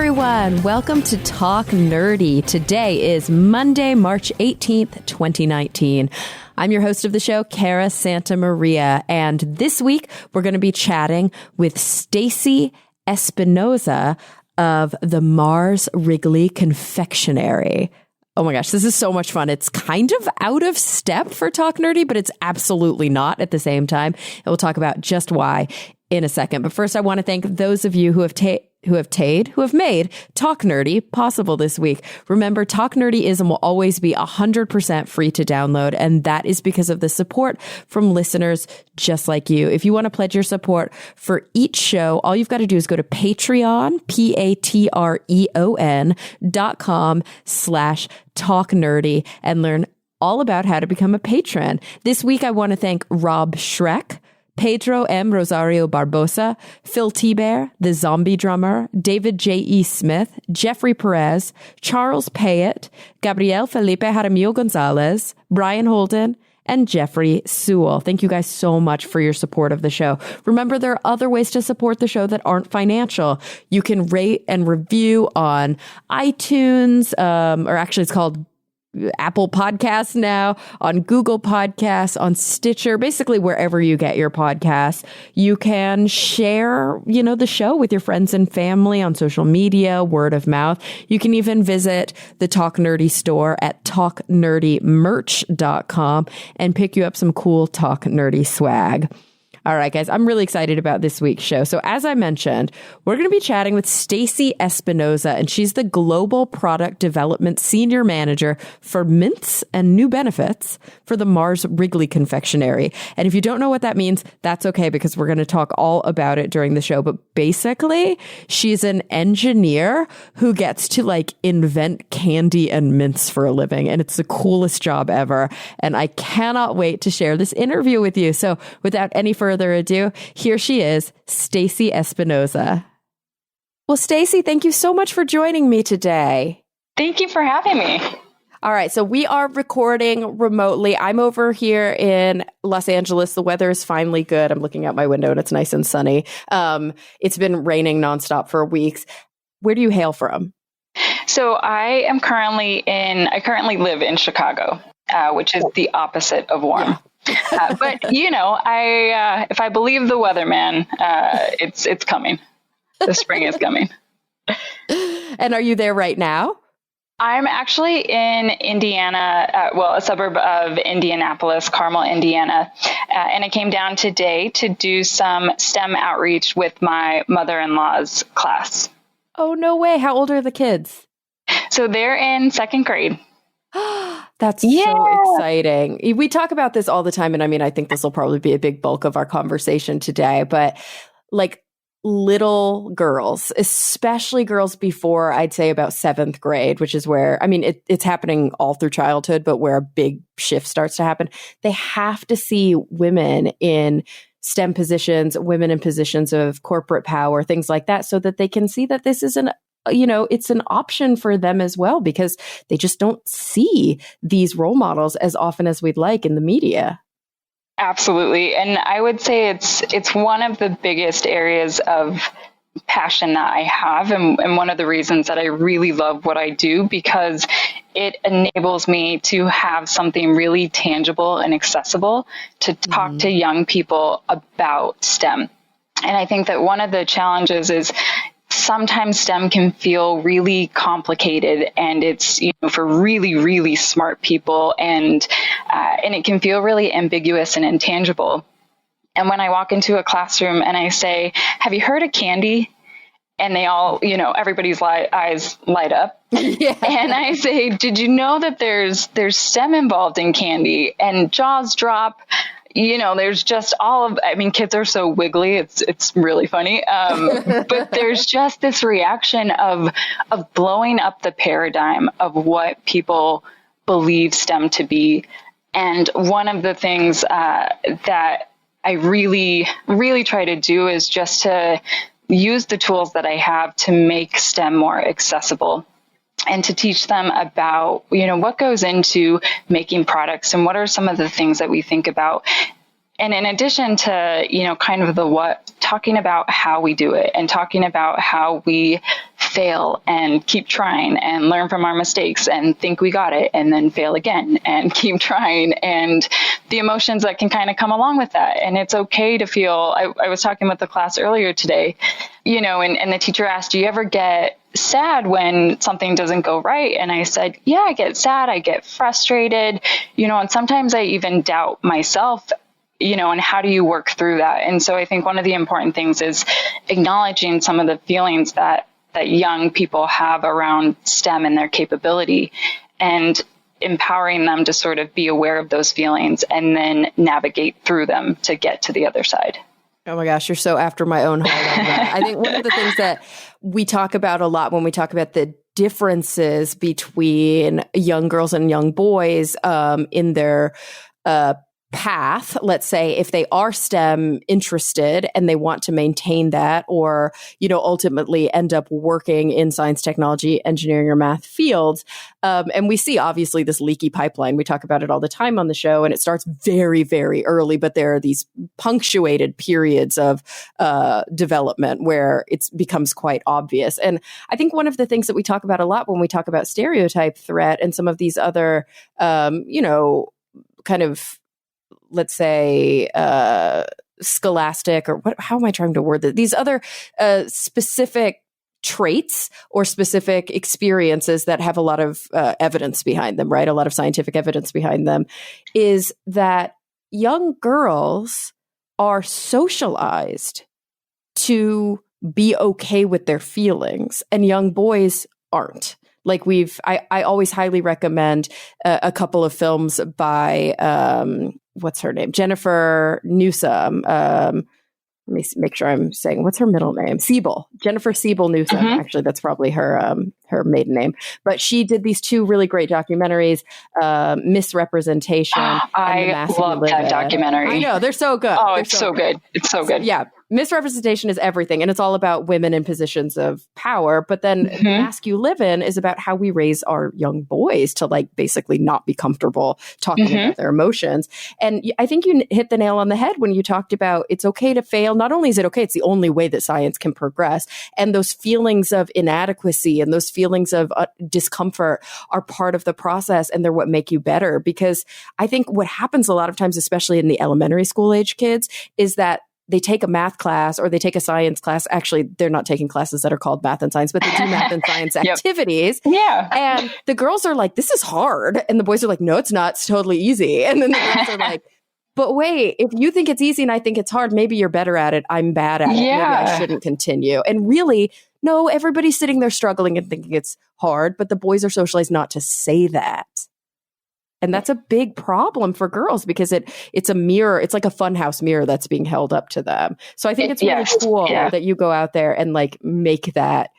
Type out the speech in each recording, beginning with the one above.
everyone. Welcome to Talk Nerdy. Today is Monday, March 18th, 2019. I'm your host of the show, Cara Santa Maria, and this week we're going to be chatting with Stacey Espinosa of the Mars Wrigley Confectionery. Oh my gosh, this is so much fun. It's kind of out of step for Talk Nerdy, but it's absolutely not at the same time. And we'll talk about just why in a second. But first, I want to thank those of you who have made Talk Nerdy possible this week. Remember, Talk Nerdyism will always be 100% free to download, and that is because of the support from listeners just like you. If you want to pledge your support for each show, all you've got to do is go to Patreon, patreon.com/Talk Nerdy, and learn all about how to become a patron. This week, I want to thank Rob Schreck, Pedro M. Rosario Barbosa, Phil T-Bear, The Zombie Drummer, David J.E. Smith, Jeffrey Perez, Charles Payette, Gabriel Felipe Jaramillo Gonzalez, Brian Holden, and Jeffrey Sewell. Thank you guys so much for your support of the show. Remember, there are other ways to support the show that aren't financial. You can rate and review on iTunes, or actually it's called Apple Podcasts now, on Google Podcasts, on Stitcher, basically wherever you get your podcasts. You can share, the show with your friends and family on social media, word of mouth. You can even visit the Talk Nerdy store at talknerdymerch.com and pick you up some cool Talk Nerdy swag. All right, guys, I'm really excited about this week's show. So as I mentioned, we're going to be chatting with Stacey Espinosa, and she's the Global Product Development Senior Manager for Mints and New Benefits for the Mars Wrigley Confectionery. And if you don't know what that means, that's okay, because we're going to talk all about it during the show. But basically, she's an engineer who gets to invent candy and mints for a living. And it's the coolest job ever. And I cannot wait to share this interview with you. So without any further ado, here she is, Stacey Espinosa. Well, Stacey, thank you so much for joining me today. Thank you for having me. All right, so we are recording remotely. I'm over here in Los Angeles. The weather is finally good. I'm looking out my window and it's nice and sunny. It's been raining nonstop for weeks. Where do you hail from? So I currently live in Chicago, which is the opposite of warm. Yeah. But if I believe the weatherman, it's coming. The spring is coming. And are you there right now? I'm actually in Indiana, a suburb of Indianapolis, Carmel, Indiana. And I came down today to do some STEM outreach with my mother-in-law's class. Oh, no way. How old are the kids? So they're in second grade. That's so exciting. We talk about this all the time. And I think this will probably be a big bulk of our conversation today. But little girls, especially girls before, I'd say about seventh grade, which is where, it's happening all through childhood, but where a big shift starts to happen. They have to see women in STEM positions, women in positions of corporate power, things like that, so that they can see that this is it's an option for them as well, because they just don't see these role models as often as we'd like in the media. Absolutely. And I would say it's one of the biggest areas of passion that I have, and one of the reasons that I really love what I do, because it enables me to have something really tangible and accessible to talk to young people about STEM. And I think that one of the challenges is sometimes STEM can feel really complicated, and it's, for really, really smart people, and it can feel really ambiguous and intangible. And when I walk into a classroom and I say, "Have you heard of candy?" And they all, everybody's eyes light up. Yeah. And I say, "Did you know that there's STEM involved in candy?" And jaws drop. There's just kids are so wiggly. It's really funny. But there's just this reaction of blowing up the paradigm of what people believe STEM to be. And one of the things that I really, really try to do is just to use the tools that I have to make STEM more accessible, and to teach them about, what goes into making products and what are some of the things that we think about. And in addition to, kind of the what talking about how we do it and talking about how we fail and keep trying and learn from our mistakes and think we got it and then fail again and keep trying, and the emotions that can kind of come along with that. And it's okay to feel, I was talking with the class earlier today, and the teacher asked, do you ever get sad when something doesn't go right? And I said, yeah, I get sad. I get frustrated, and sometimes I even doubt myself, and how do you work through that? And so I think one of the important things is acknowledging some of the feelings that young people have around STEM and their capability, and empowering them to sort of be aware of those feelings and then navigate through them to get to the other side. Oh my gosh, you're so after my own heart on that. I think one of the things that we talk about a lot when we talk about the differences between young girls and young boys in their path, let's say, if they are STEM interested and they want to maintain that, or, ultimately end up working in science, technology, engineering, or math fields. And we see obviously this leaky pipeline. We talk about it all the time on the show, and it starts very, very early, but there are these punctuated periods of development where it becomes quite obvious. And I think one of the things that we talk about a lot when we talk about stereotype threat and some of these other, kind of, let's say, scholastic, or how am I trying to word that? These other specific traits or specific experiences that have a lot of evidence behind them, right? A lot of scientific evidence behind them, is that young girls are socialized to be okay with their feelings, and young boys aren't. Like I always highly recommend a couple of films by, what's her name? Jennifer Newsom. Let me make sure I'm saying, what's her middle name? Siebel. Jennifer Siebel Newsom. Mm-hmm. Actually, that's probably her maiden name. But she did these two really great documentaries, Misrepresentation. I love that documentary. I know, they're so good. Oh, it's so good. It's so good. Yeah. Misrepresentation is everything, and it's all about women in positions of power. But then Mask You Live In is about how we raise our young boys to basically not be comfortable talking about their emotions. And I think you hit the nail on the head when you talked about it's okay to fail. Not only is it okay, it's the only way that science can progress. And those feelings of inadequacy and those feelings of discomfort are part of the process, and they're what make you better. Because I think what happens a lot of times, especially in the elementary school age kids, is that they take a math class or they take a science class. Actually, they're not taking classes that are called math and science, but they do math and science activities. Yeah. And the girls are like, this is hard. And the boys are like, no, it's not. It's totally easy. And then the girls are like, but wait, if you think it's easy and I think it's hard, maybe you're better at it. I'm bad at it. Maybe I shouldn't continue. And really, no, everybody's sitting there struggling and thinking it's hard, but the boys are socialized not to say that. And that's a big problem for girls because it's a mirror. It's like a funhouse mirror that's being held up to them. So I think it's really cool that you go out there and make that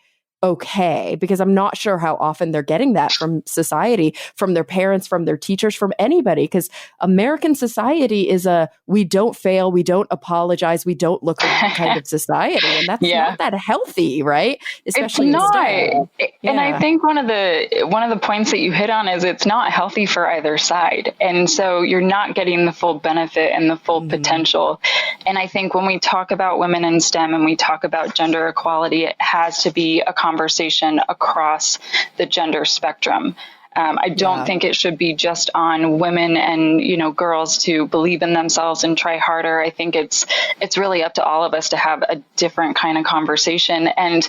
okay, because I'm not sure how often they're getting that from society, from their parents, from their teachers, from anybody. Because American society is we don't fail, we don't apologize, we don't look like kind of society, and that's not that healthy, right? Especially it's not. And I think one of the points that you hit on is it's not healthy for either side, and so you're not getting the full benefit and the full potential. And I think when we talk about women in STEM and we talk about gender equality, it has to be a conversation across the gender spectrum. I don't think it should be just on women and, girls to believe in themselves and try harder. I think it's really up to all of us to have a different kind of conversation. And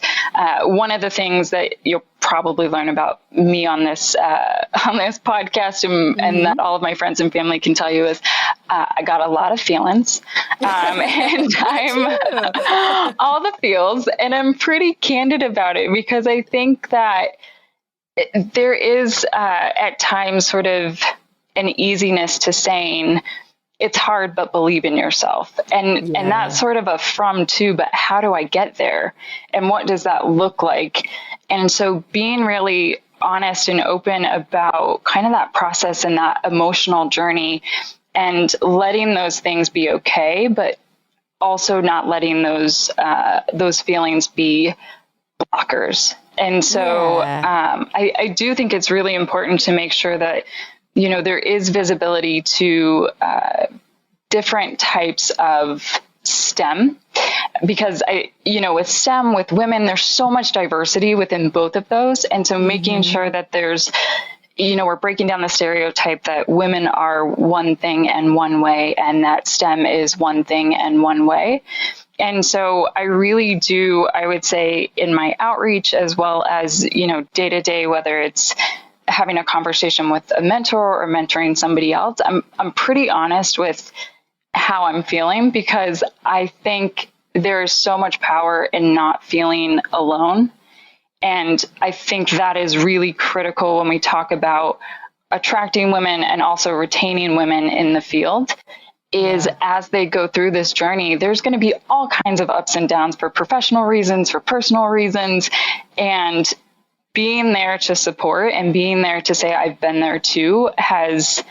one of the things that you'll probably learn about me on this podcast and that all of my friends and family can tell you is I got a lot of feelings and I'm all the feels, and I'm pretty candid about it because I think that there is at times sort of an easiness to saying it's hard, but believe in yourself. And that's sort of a from to, but how do I get there? And what does that look like? And so being really honest and open about kind of that process and that emotional journey and letting those things be okay, but also not letting those feelings be blockers. And so I do think it's really important to make sure that, there is visibility to different types of STEM, because with STEM, with women, there's so much diversity within both of those. And so making sure that there's, we're breaking down the stereotype that women are one thing and one way, and that STEM is one thing and one way. And so I really do, I would say, in my outreach, as well as, day to day, whether it's having a conversation with a mentor or mentoring somebody else, I'm pretty honest with how I'm feeling, because I think there's so much power in not feeling alone. And I think that is really critical when we talk about attracting women and also retaining women in the field, is as they go through this journey, there's going to be all kinds of ups and downs for professional reasons, for personal reasons, and being there to support and being there to say, I've been there too, has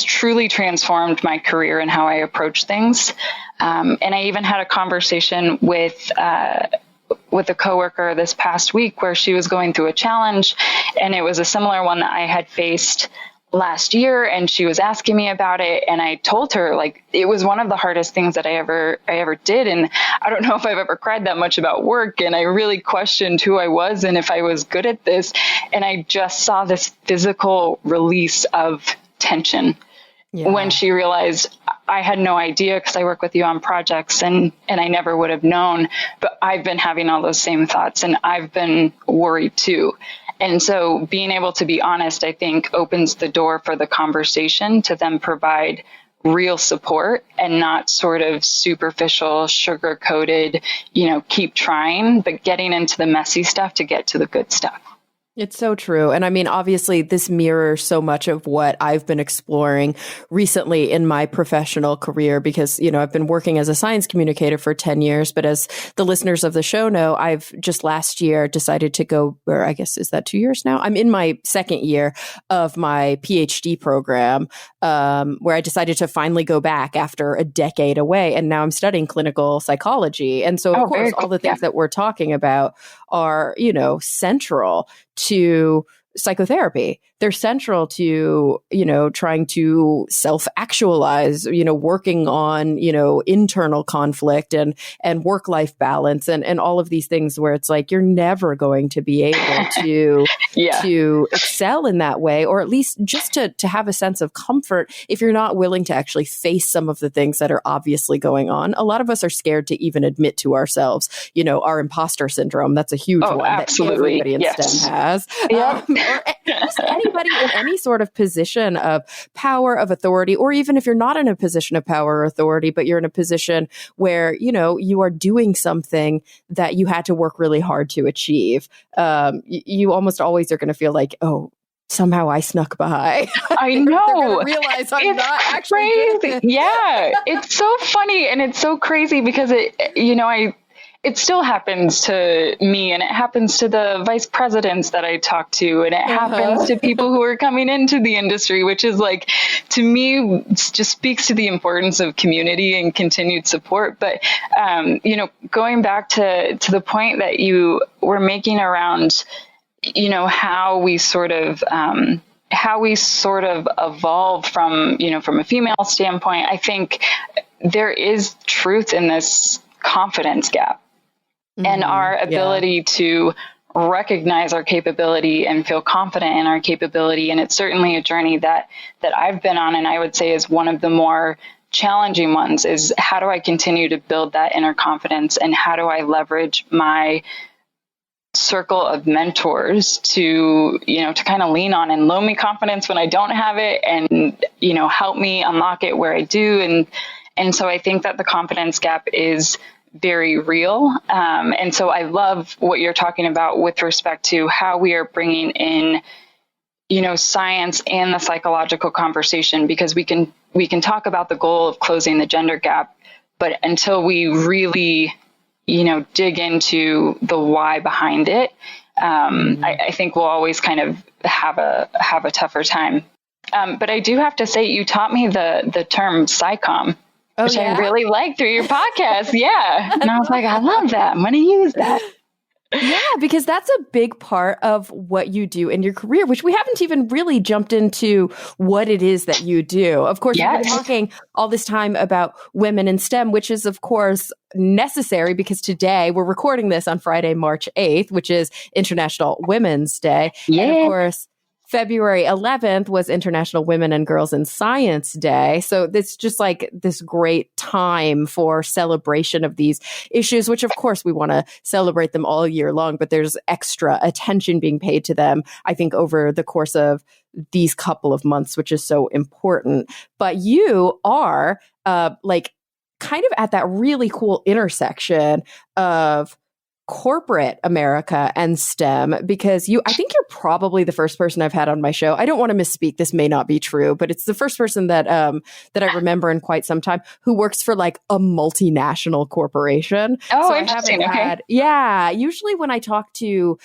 truly transformed my career and how I approach things. And I even had a conversation with a coworker this past week where she was going through a challenge, and it was a similar one that I had faced last year, and she was asking me about it, and I told her, like, it was one of the hardest things that I ever did, and I don't know if I've ever cried that much about work, and I really questioned who I was and if I was good at this, and I just saw this physical release of tension when she realized, I had no idea because I work with you on projects, and I never would have known, but I've been having all those same thoughts, and I've been worried too. And so being able to be honest, I think, opens the door for the conversation to then provide real support and not sort of superficial, sugar-coated, keep trying, but getting into the messy stuff to get to the good stuff. It's so true. And I mean, obviously, this mirrors so much of what I've been exploring recently in my professional career, because, I've been working as a science communicator for 10 years. But as the listeners of the show know, I've just last year decided to go, or I guess, is that 2 years now? I'm in my second year of my PhD program, where I decided to finally go back after a decade away. And now I'm studying clinical psychology. And so, of course, all the things that we're talking about are, central to psychotherapy. They're central to, trying to self-actualize, working on, internal conflict and work-life balance and all of these things where it's like, you're never going to be able to, to excel in that way, or at least just to have a sense of comfort if you're not willing to actually face some of the things that are obviously going on. A lot of us are scared to even admit to ourselves, our imposter syndrome. That's a huge one absolutely. that everybody in STEM has. Or just anybody in any sort of position of power, of authority, or even if you're not in a position of power or authority, but you're in a position where, you are doing something that you had to work really hard to achieve. You almost always are going to feel like, oh, somehow I snuck by. I know. Realize I'm not actually crazy. Yeah, it's so funny and it's so crazy because it still happens to me, and it happens to the vice presidents that I talk to, and it happens to people who are coming into the industry, which is like, to me, just speaks to the importance of community and continued support. But, going back to the point that you were making around, how we sort of evolve from a female standpoint, I think there is truth in this confidence gap. And our ability to recognize our capability and feel confident in our capability. And it's certainly a journey that I've been on, and I would say is one of the more challenging ones, is how do I continue to build that inner confidence, and how do I leverage my circle of mentors to kind of lean on and loan me confidence when I don't have it, and, help me unlock it where I do. And so I think that the confidence gap is very real. And so I love what you're talking about with respect to how we are bringing in, science and the psychological conversation, because we can talk about the goal of closing the gender gap, but until we really, dig into the why behind it, I think we'll always kind of have a tougher time. But I do have to say, you taught me the term psychom, which I really like through your podcast. Yeah. And I was like, I love that. I'm going to use that. Yeah, because that's a big part of what you do in your career, which we haven't even really jumped into what it is that you do. Of course, we've been talking all this time about women in STEM, which is, of course, necessary because today we're recording this on Friday, March 8th, which is International Women's Day. Yeah. And of course, February 11th was International Women and Girls in Science Day. So it's just like this great time for celebration of these issues, which of course we want to celebrate them all year long, but there's extra attention being paid to them, I think, over the course of these couple of months, which is so important. But you are like kind of at that really cool intersection of corporate America and STEM, because I think you're probably the first person I've had on my show. I don't want to misspeak. This may not be true, but it's the first person that I remember in quite some time who works for like a multinational corporation. Oh, so interesting. Yeah. Usually when I talk to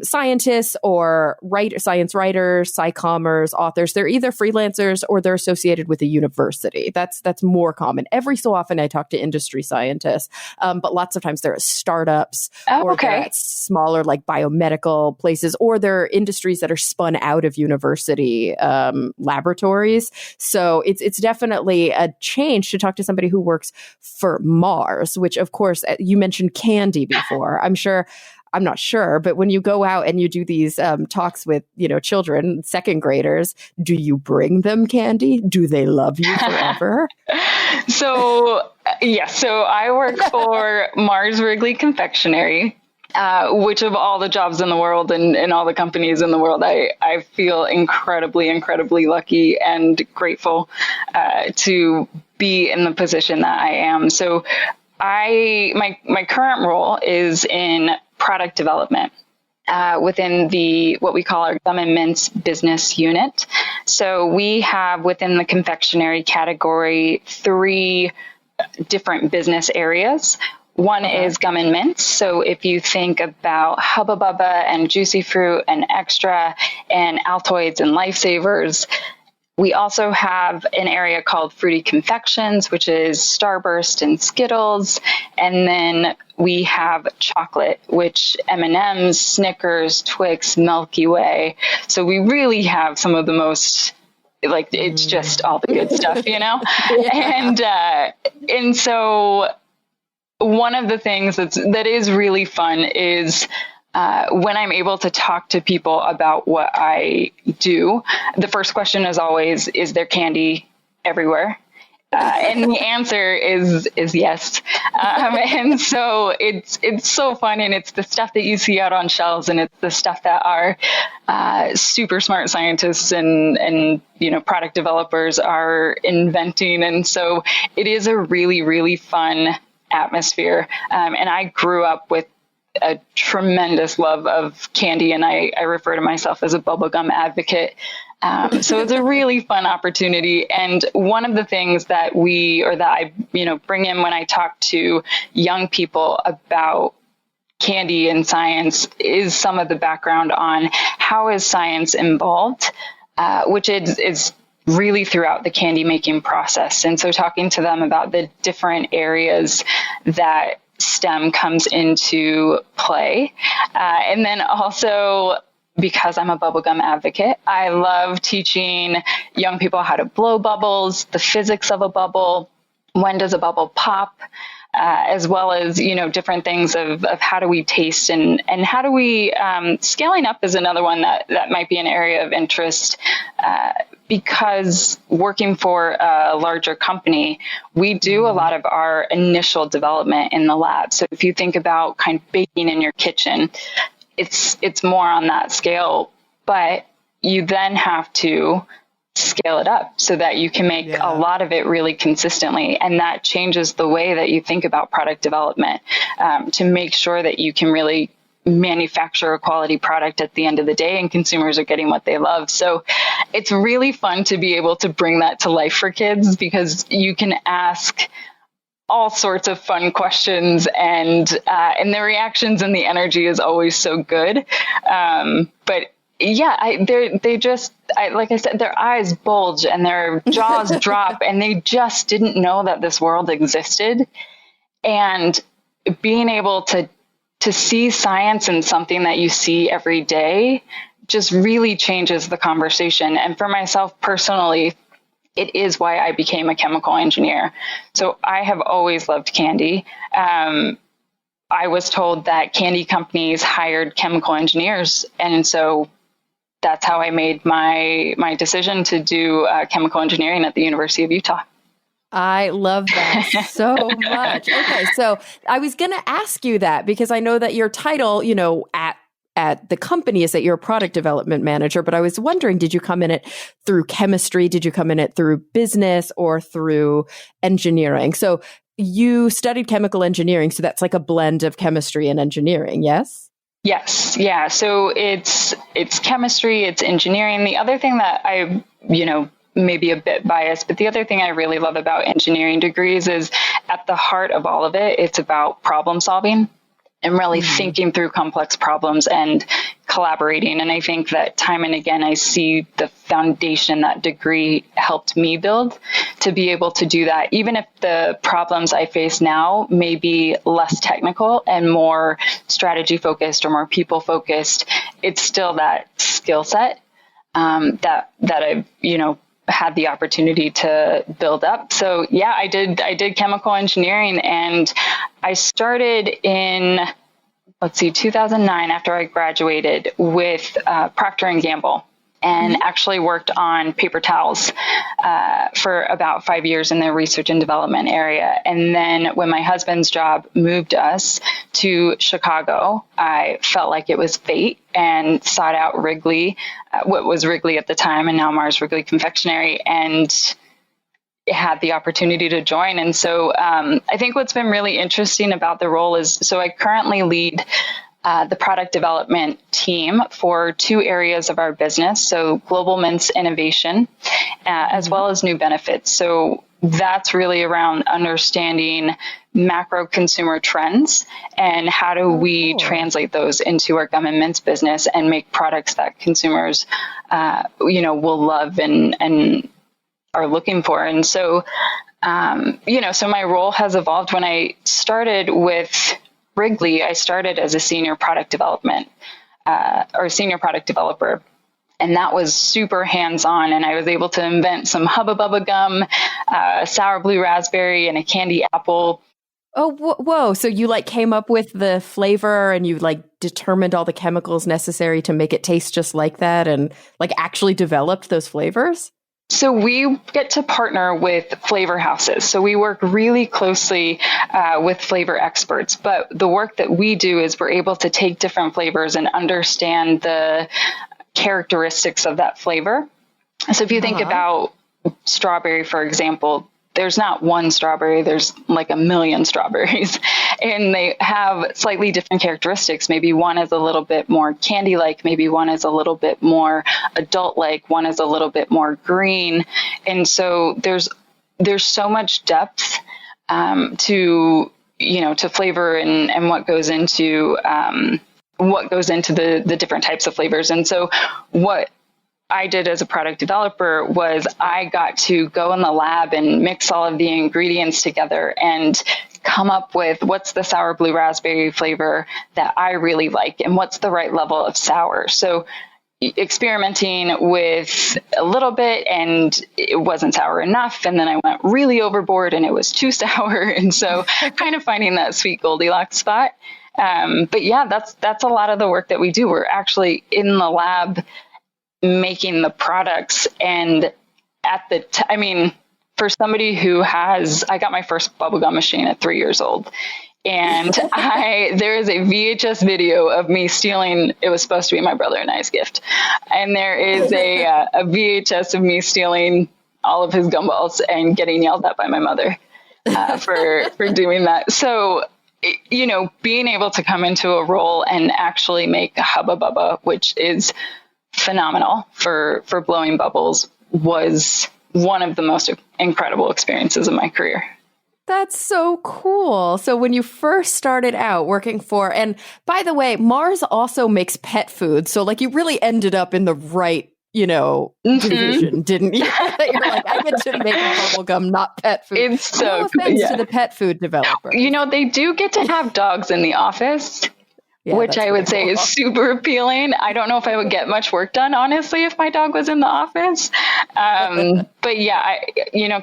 scientists or science writers, psychommers, authors, they're either freelancers or they're associated with a university. That's more common. Every so often I talk to industry scientists, but lots of times they're at startups or they're at smaller like biomedical places, or they're industries that are spun out of university laboratories. So it's definitely a change to talk to somebody who works for Mars, which of course you mentioned candy before. I'm not sure, but when you go out and you do these talks with, children, second graders, do you bring them candy? Do they love you forever? So I work for Mars Wrigley Confectionery, which of all the jobs in the world and all the companies in the world, I feel incredibly, incredibly lucky and grateful to be in the position that I am. So my current role is in product development within what we call our gum and mints business unit. So we have within the confectionery category 3 different business areas. One is gum and mints. So if you think about Hubba Bubba and Juicy Fruit and Extra and Altoids and Lifesavers, we also have an area called Fruity Confections, which is Starburst and Skittles. And then we have chocolate, which M&M's, Snickers, Twix, Milky Way. So we really have some of the most, it's just all the good stuff, Yeah. And so one of the things that is really fun is when I'm able to talk to people about what I do, the first question is always, is there candy everywhere? And the answer is yes. And so it's so fun, and it's the stuff that you see out on shelves, and it's the stuff that our super smart scientists and product developers are inventing. And so it is a really, really fun atmosphere. And I grew up with a tremendous love of candy, and I refer to myself as a bubblegum advocate. So it's a really fun opportunity. And one of the things that I bring in when I talk to young people about candy and science is some of the background on how is science involved, which is really throughout the candy making process. And so talking to them about the different areas that STEM comes into play. And then also, because I'm a bubblegum advocate, I love teaching young people how to blow bubbles, the physics of a bubble, when does a bubble pop, as well as, different things of how do we taste and how do we, scaling up is another one that might be an area of interest, because working for a larger company, we do a lot of our initial development in the lab. So if you think about kind of baking in your kitchen, it's more on that scale, but you then have to scale it up so that you can make a lot of it really consistently. And that changes the way that you think about product development, to make sure that you can really manufacture a quality product at the end of the day and consumers are getting what they love. So it's really fun to be able to bring that to life for kids, because you can ask all sorts of fun questions, and the reactions and the energy is always so good. But yeah, like I said, their eyes bulge and their jaws drop, and they just didn't know that this world existed. And being able to to see science in something that you see every day just really changes the conversation. And for myself personally, it is why I became a chemical engineer. So I have always loved candy. I was told that candy companies hired chemical engineers. And so that's how I made my decision to do chemical engineering at the University of Utah. I love that so much. Okay, so I was going to ask you that because I know that your title, at the company is that you're a product development manager, but I was wondering, did you come in it through chemistry? Did you come in it through business or through engineering? So you studied chemical engineering, so that's like a blend of chemistry and engineering, yes? Yes. Yeah. So it's chemistry, it's engineering. The other thing that I, maybe a bit biased, but the other thing I really love about engineering degrees is at the heart of all of it, it's about problem solving and really thinking through complex problems and collaborating. And I think that time and again, I see the foundation that degree helped me build to be able to do that. Even if the problems I face now may be less technical and more strategy focused or more people focused, it's still that skill set that I've, had the opportunity to build up. So yeah, I did chemical engineering, and I started in, 2009 after I graduated with Procter & Gamble, and actually worked on paper towels for about 5 years in the research and development area. And then when my husband's job moved us to Chicago, I felt like it was fate and sought out Wrigley, what was Wrigley at the time and now Mars Wrigley Confectionery, and had the opportunity to join. And so I think what's been really interesting about the role is, so I currently lead the product development team for two areas of our business. So global mints innovation, as well as new benefits. So that's really around understanding macro consumer trends and how do we translate those into our gum and mints business and make products that consumers, will love and are looking for. And so, so my role has evolved. When I started with Wrigley, I started as a senior product development or senior product developer. And that was super hands-on. And I was able to invent some Hubba Bubba gum, sour blue raspberry, and a candy apple. Oh, whoa. So you came up with the flavor and you determined all the chemicals necessary to make it taste just like that and actually developed those flavors? So we get to partner with flavor houses. So we work really closely with flavor experts. But the work that we do is we're able to take different flavors and understand the characteristics of that flavor. So if you think about strawberry, for example, there's not one strawberry, there's a million strawberries, and they have slightly different characteristics. Maybe one is a little bit more candy-like, maybe one is a little bit more adult-like, one is a little bit more green. And so there's so much depth to flavor and what goes into the different types of flavors. And so what I did as a product developer was I got to go in the lab and mix all of the ingredients together and come up with what's the sour blue raspberry flavor that I really like and what's the right level of sour. So experimenting with a little bit and it wasn't sour enough. And then I went really overboard and it was too sour. And so kind of finding that sweet Goldilocks spot. But yeah, that's a lot of the work that we do. We're actually in the lab making the products. And for somebody who I got my first bubblegum machine at 3 years old. And there is a VHS video of me stealing, it was supposed to be my brother and I's gift. And there is a VHS of me stealing all of his gumballs and getting yelled at by my mother for doing that. So, being able to come into a role and actually make Hubba Bubba, which is phenomenal for blowing bubbles, was one of the most incredible experiences of my career. That's so cool. So when you first started out working and by the way, Mars also makes pet food. So you really ended up in the right, division, didn't you? You're I get to make bubblegum, not pet food. It's so no offense to the pet food developer. They do get to have dogs in the office. Yeah, which I would say is super appealing. I don't know if I would get much work done, honestly, if my dog was in the office. But yeah,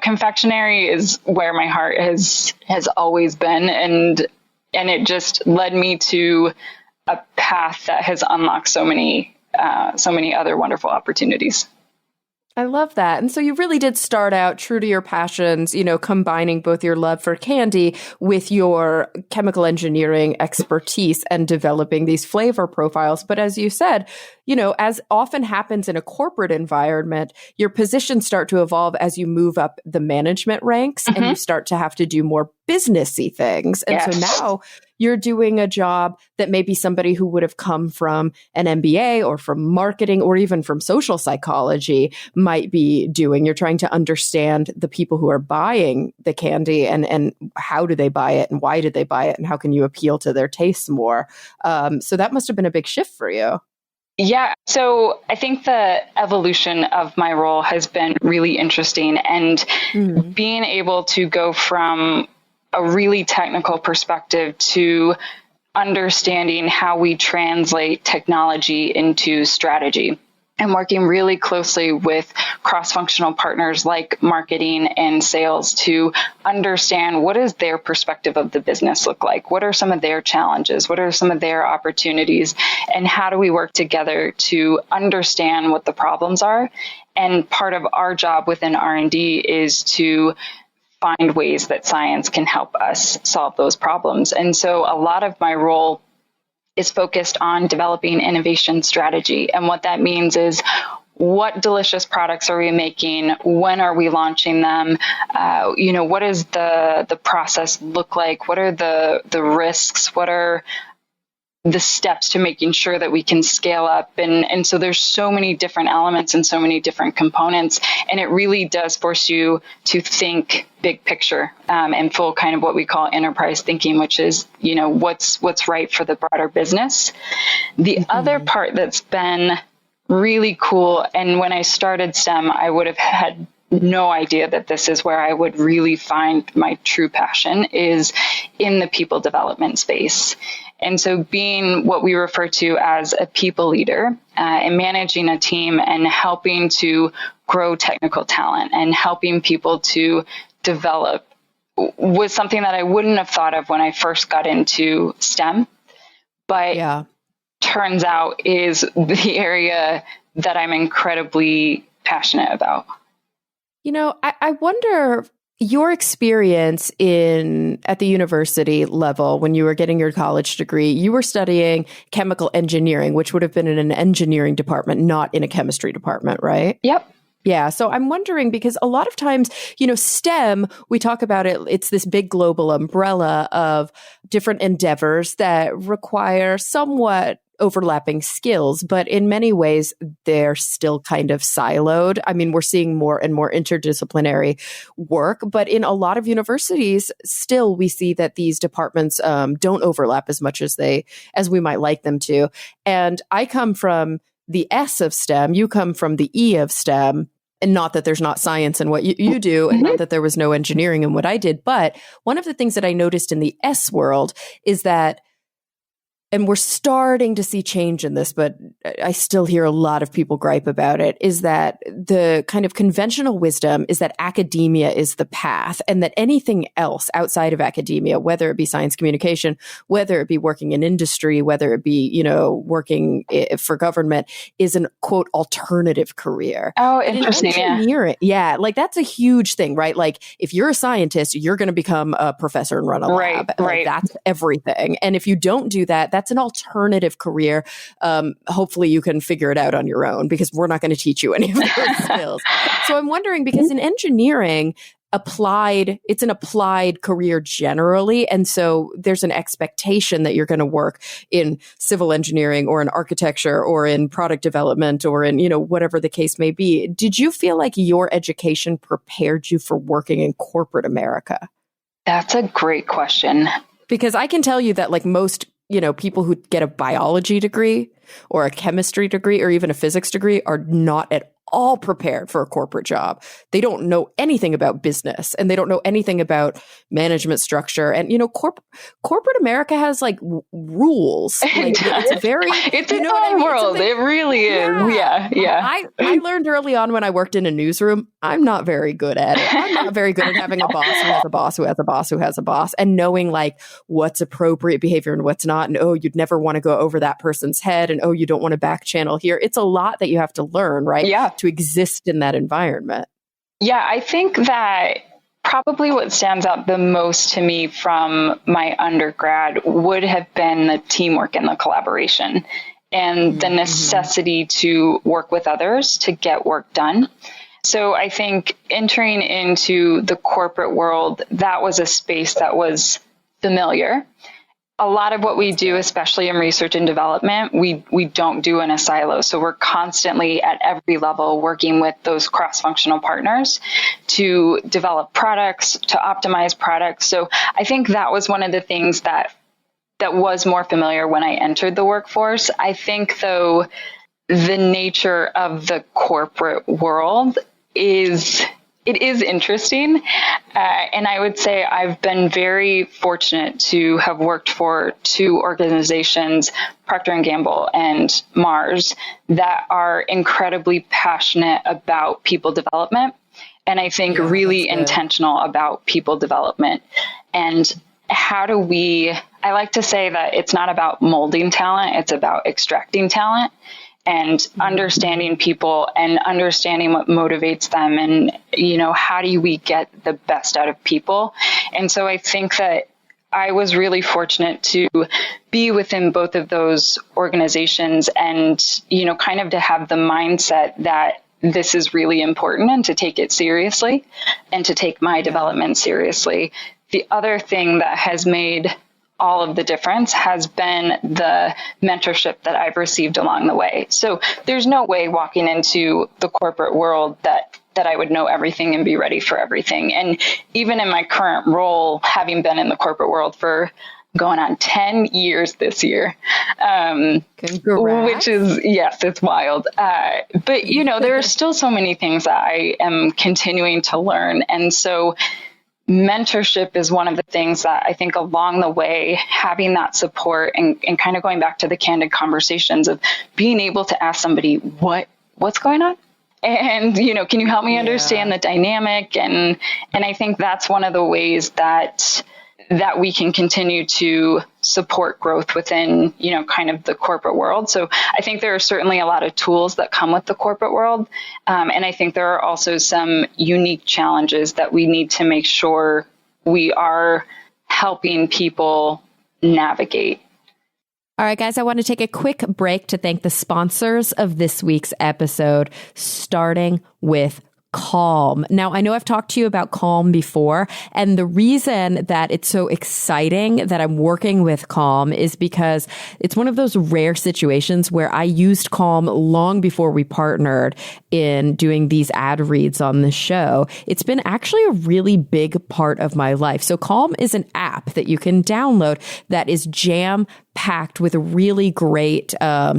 confectionery is where my heart has always been. And it just led me to a path that has unlocked so many other wonderful opportunities. I love that. And so you really did start out true to your passions, combining both your love for candy with your chemical engineering expertise and developing these flavor profiles. But as you said, as often happens in a corporate environment, your positions start to evolve as you move up the management ranks and you start to have to do more businessy things. And so now you're doing a job that maybe somebody who would have come from an MBA or from marketing or even from social psychology might be doing. You're trying to understand the people who are buying the candy and how do they buy it and why did they buy it and how can you appeal to their tastes more. So that must have been a big shift for you. Yeah. So I think the evolution of my role has been really interesting, and being able to go from a really technical perspective to understanding how we translate technology into strategy, and working really closely with cross-functional partners like marketing and sales to understand what does their perspective of the business look like? What are some of their challenges? What are some of their opportunities? And how do we work together to understand what the problems are? And part of our job within R&D is to find ways that science can help us solve those problems. And so a lot of my role is focused on developing innovation strategy. And what that means is, what delicious products are we making? When are we launching them? What does the process look like? What are the risks? What are the steps to making sure that we can scale up? And so there's so many different elements and so many different components. And it really does force you to think big picture and full kind of what we call enterprise thinking, which is, what's right for the broader business. The other part that's been really cool, and when I started STEM, I would have had no idea that this is where I would really find my true passion, is in the people development space. And so being what we refer to as a people leader and managing a team and helping to grow technical talent and helping people to develop was something that I wouldn't have thought of when I first got into STEM, but turns out is the area that I'm incredibly passionate about. I wonder your experience at the university level when you were getting your college degree. You were studying chemical engineering, which would have been in an engineering department, not in a chemistry department, right? Yep. Yeah. So I'm wondering, because a lot of times, STEM, we talk about it, it's this big global umbrella of different endeavors that require somewhat overlapping skills, but in many ways, they're still kind of siloed. I mean, we're seeing more and more interdisciplinary work, but in a lot of universities, still we see that these departments don't overlap as much as we might like them to. And I come from the S of STEM, you come from the E of STEM. And not that there's not science in what you do, and not that there was no engineering in what I did. But one of the things that I noticed in the S world is that, and we're starting to see change in this, but I still hear a lot of people gripe about it, is that the kind of conventional wisdom is that academia is the path, and that anything else outside of academia, whether it be science communication, whether it be working in industry, whether it be, working for government, is an quote alternative career. Oh, interesting. Yeah. Like that's a huge thing, right? Like if you're a scientist, you're going to become a professor and run a lab. Right. That's everything. And if you don't do that, that's an alternative career. Hopefully you can figure it out on your own, because we're not going to teach you any of those skills. So I'm wondering, because in engineering, it's an applied career generally. And so there's an expectation that you're going to work in civil engineering or in architecture or in product development or in, whatever the case may be. Did you feel like your education prepared you for working in corporate America? That's a great question. Because I can tell you that like most people who get a biology degree or a chemistry degree or even a physics degree are not at all prepared for a corporate job. They don't know anything about business and they don't know anything about management structure. And, corporate America has like rules. Like, it's very, it's its own world. It really is. Yeah. I learned early on when I worked in a newsroom, I'm not very good at it. I'm not very good at having a boss who has a boss who has a boss who has a boss and knowing like what's appropriate behavior and what's not. And, you'd never want to go over that person's head. And, you don't want to back channel here. It's a lot that you have to learn, right? Yeah. To exist in that environment. Yeah, I think that probably what stands out the most to me from my undergrad would have been the teamwork and the collaboration and the necessity to work with others to get work done. So I think entering into the corporate world, that was a space that was familiar. A lot of what we do, especially in research and development, we don't do in a silo. So we're constantly at every level working with those cross-functional partners to develop products, to optimize products. So I think that was one of the things that was more familiar when I entered the workforce. I think, though, the nature of the corporate world is interesting. And I would say I've been very fortunate to have worked for two organizations, Procter & Gamble and Mars, that are incredibly passionate about people development. And I think really intentional about people development. And how do I like to say that it's not about molding talent, it's about extracting talent. And understanding people and understanding what motivates them and, how do we get the best out of people? And so I think that I was really fortunate to be within both of those organizations and, kind of to have the mindset that this is really important and to take it seriously and to take my development seriously. The other thing that has made all of the difference has been the mentorship that I've received along the way. So there's no way walking into the corporate world that I would know everything and be ready for everything. And even in my current role, having been in the corporate world for going on 10 years this year, which is, yes, it's wild. But, there are still so many things that I am continuing to learn. And so mentorship is one of the things that I think along the way, having that support and kind of going back to the candid conversations of being able to ask somebody, what's going on? And, can you help me understand the dynamic? And I think that's one of the ways that we can continue to support growth within, kind of the corporate world. So I think there are certainly a lot of tools that come with the corporate world. And I think there are also some unique challenges that we need to make sure we are helping people navigate. All right, guys, I want to take a quick break to thank the sponsors of this week's episode, starting with Calm. Now, I know I've talked to you about Calm before, and the reason that it's so exciting that I'm working with Calm is because it's one of those rare situations where I used Calm long before we partnered in doing these ad reads on the show. It's been actually a really big part of my life. So Calm is an app that you can download that is jam-packed with really great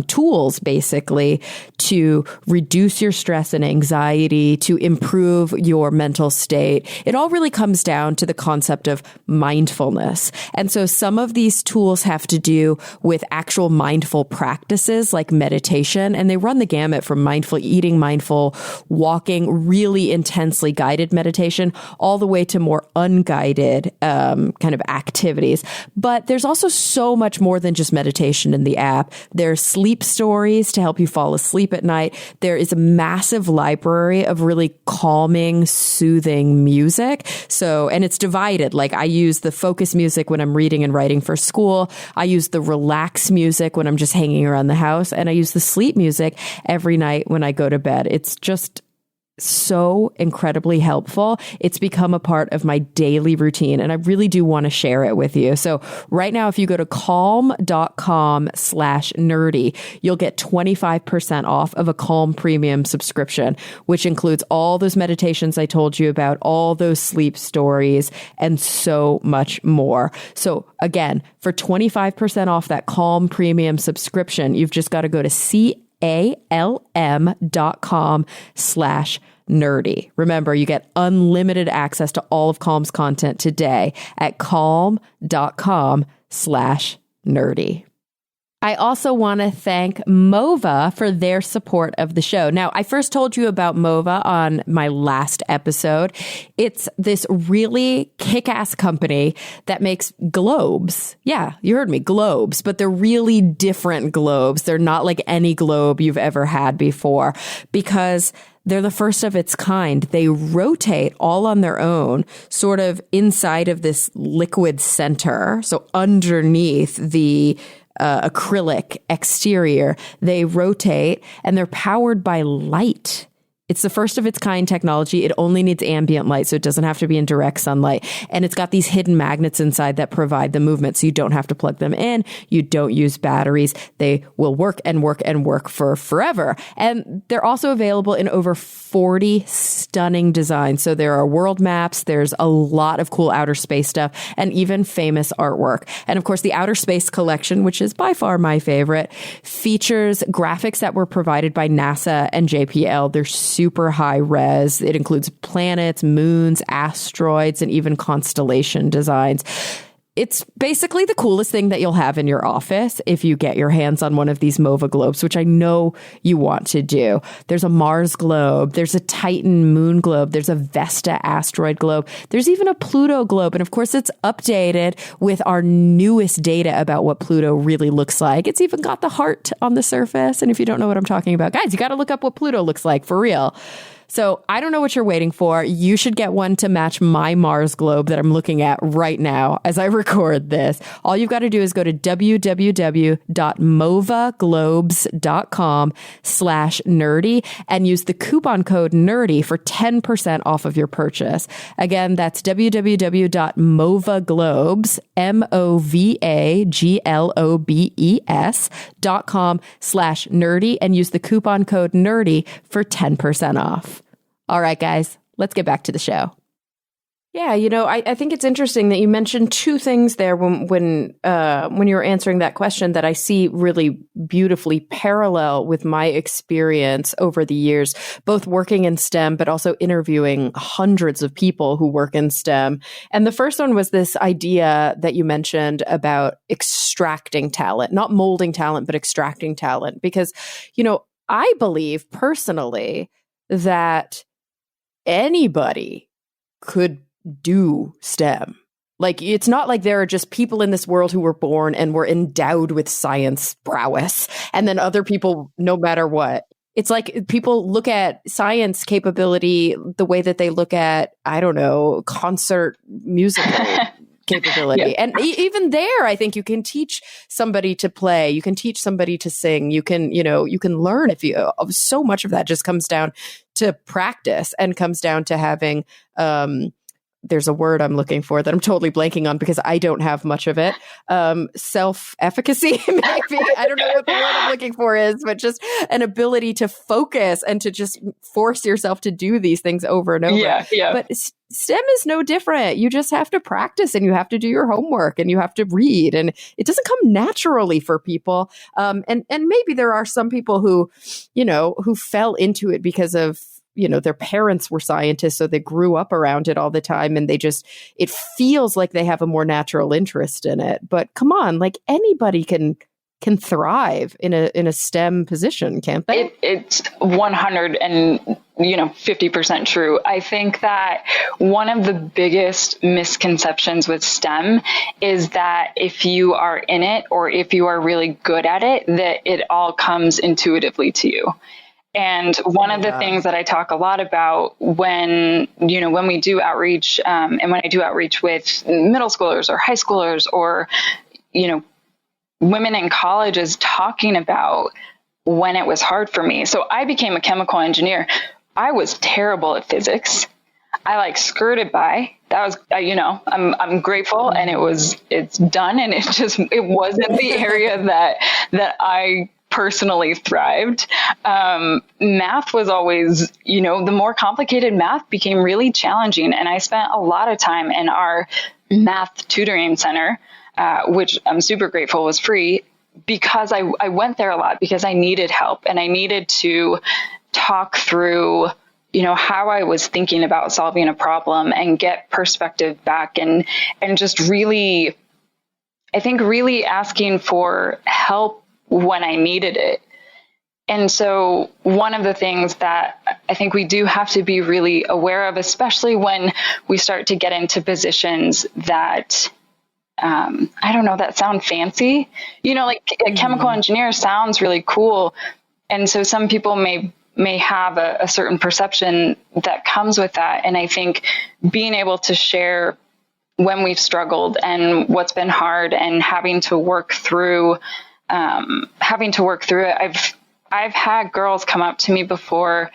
tools, basically, to reduce your stress and anxiety, to improve your mental state. It all really comes down to the concept of mindfulness. And so some of these tools have to do with actual mindful practices like meditation, and they run the gamut from mindful eating, mindful walking, really intensely guided meditation, all the way to more unguided kind of activities. But there's also so much more than just meditation in the app. There's sleep stories to help you fall asleep at night. There is a massive library of really calming, soothing music. So, and it's divided. Like I use the focus music when I'm reading and writing for school. I use the relax music when I'm just hanging around the house. And I use the sleep music every night when I go to bed. It's just so incredibly helpful. It's become a part of my daily routine, and I really do want to share it with you. So right now, if you go to calm.com/nerdy, you'll get 25% off of a Calm premium subscription, which includes all those meditations I told you about, all those sleep stories, and so much more. So again, for 25% off that Calm premium subscription, you've just got to go to calm.com/nerdy. Remember, you get unlimited access to all of Calm's content today at calm.com/nerdy. I also want to thank Mova for their support of the show. Now, I first told you about Mova on my last episode. It's this really kick-ass company that makes globes. Yeah, you heard me, globes, but they're really different globes. They're not like any globe you've ever had before because they're the first of its kind. They rotate all on their own, sort of inside of this liquid center. So underneath the acrylic exterior, they rotate and they're powered by light. It's the first of its kind technology. It only needs ambient light, so it doesn't have to be in direct sunlight. And it's got these hidden magnets inside that provide the movement, so you don't have to plug them in. You don't use batteries. They will work and work and work for forever. And they're also available in over 40 stunning designs. So there are world maps, there's a lot of cool outer space stuff, and even famous artwork. And of course, the Outer Space Collection, which is by far my favorite, features graphics that were provided by NASA and JPL. They're super high res. It includes planets, moons, asteroids, and even constellation designs. It's basically the coolest thing that you'll have in your office if you get your hands on one of these Mova globes, which I know you want to do. There's a Mars globe. There's a Titan moon globe. There's a Vesta asteroid globe. There's even a Pluto globe. And of course, it's updated with our newest data about what Pluto really looks like. It's even got the heart on the surface. And if you don't know what I'm talking about, guys, you got to look up what Pluto looks like for real. So I don't know what you're waiting for. You should get one to match my Mars globe that I'm looking at right now as I record this. All you've got to do is go to www.movaglobes.com/nerdy and use the coupon code nerdy for 10% off of your purchase. Again, that's www.movaglobes, movaglobes.com/nerdy and use the coupon code nerdy for 10% off. All right, guys, let's get back to the show. Yeah, I think it's interesting that you mentioned two things there when you were answering that question that I see really beautifully parallel with my experience over the years, both working in STEM, but also interviewing hundreds of people who work in STEM. And the first one was this idea that you mentioned about extracting talent, not molding talent, but extracting talent. Because, I believe personally that anybody could do STEM. Like, it's not like there are just people in this world who were born and were endowed with science prowess, and then other people, no matter what. It's like people look at science capability the way that they look at, I don't know, concert musical capability. Yeah. And even there, I think you can teach somebody to play. You can teach somebody to sing. You can learn so much of that just comes down to practice and comes down to having, there's a word I'm looking for that I'm totally blanking on because I don't have much of it. Self-efficacy, maybe. I don't know what the word I'm looking for is, but just an ability to focus and to just force yourself to do these things over and over. Yeah. But STEM is no different. You just have to practice and you have to do your homework and you have to read, and it doesn't come naturally for people. And maybe there are some people who fell into it because of, their parents were scientists, so they grew up around it all the time, and it feels like they have a more natural interest in it. But come on, like anybody can thrive in a STEM position, can't they? It's 150% true. I think that one of the biggest misconceptions with STEM is that if you are in it or if you are really good at it, that it all comes intuitively to you. And one of the things that I talk a lot about when we do outreach, and when I do outreach with middle schoolers or high schoolers or, women in college, is talking about when it was hard for me. So I became a chemical engineer. I was terrible at physics. I skirted by. That was, I'm grateful, and it's done. And it wasn't the area that I personally thrived. Math was always, the more complicated math became really challenging. And I spent a lot of time in our math tutoring center, which I'm super grateful was free, because I went there a lot because I needed help and I needed to talk through, how I was thinking about solving a problem and get perspective back and just really, I think really asking for help when I needed it. And so one of the things that I think we do have to be really aware of, especially when we start to get into positions that, I don't know, that sound fancy, like a chemical engineer sounds really cool. And so some people may have a certain perception that comes with that. And I think being able to share when we've struggled and what's been hard and having to work through it. I've had girls come up to me before,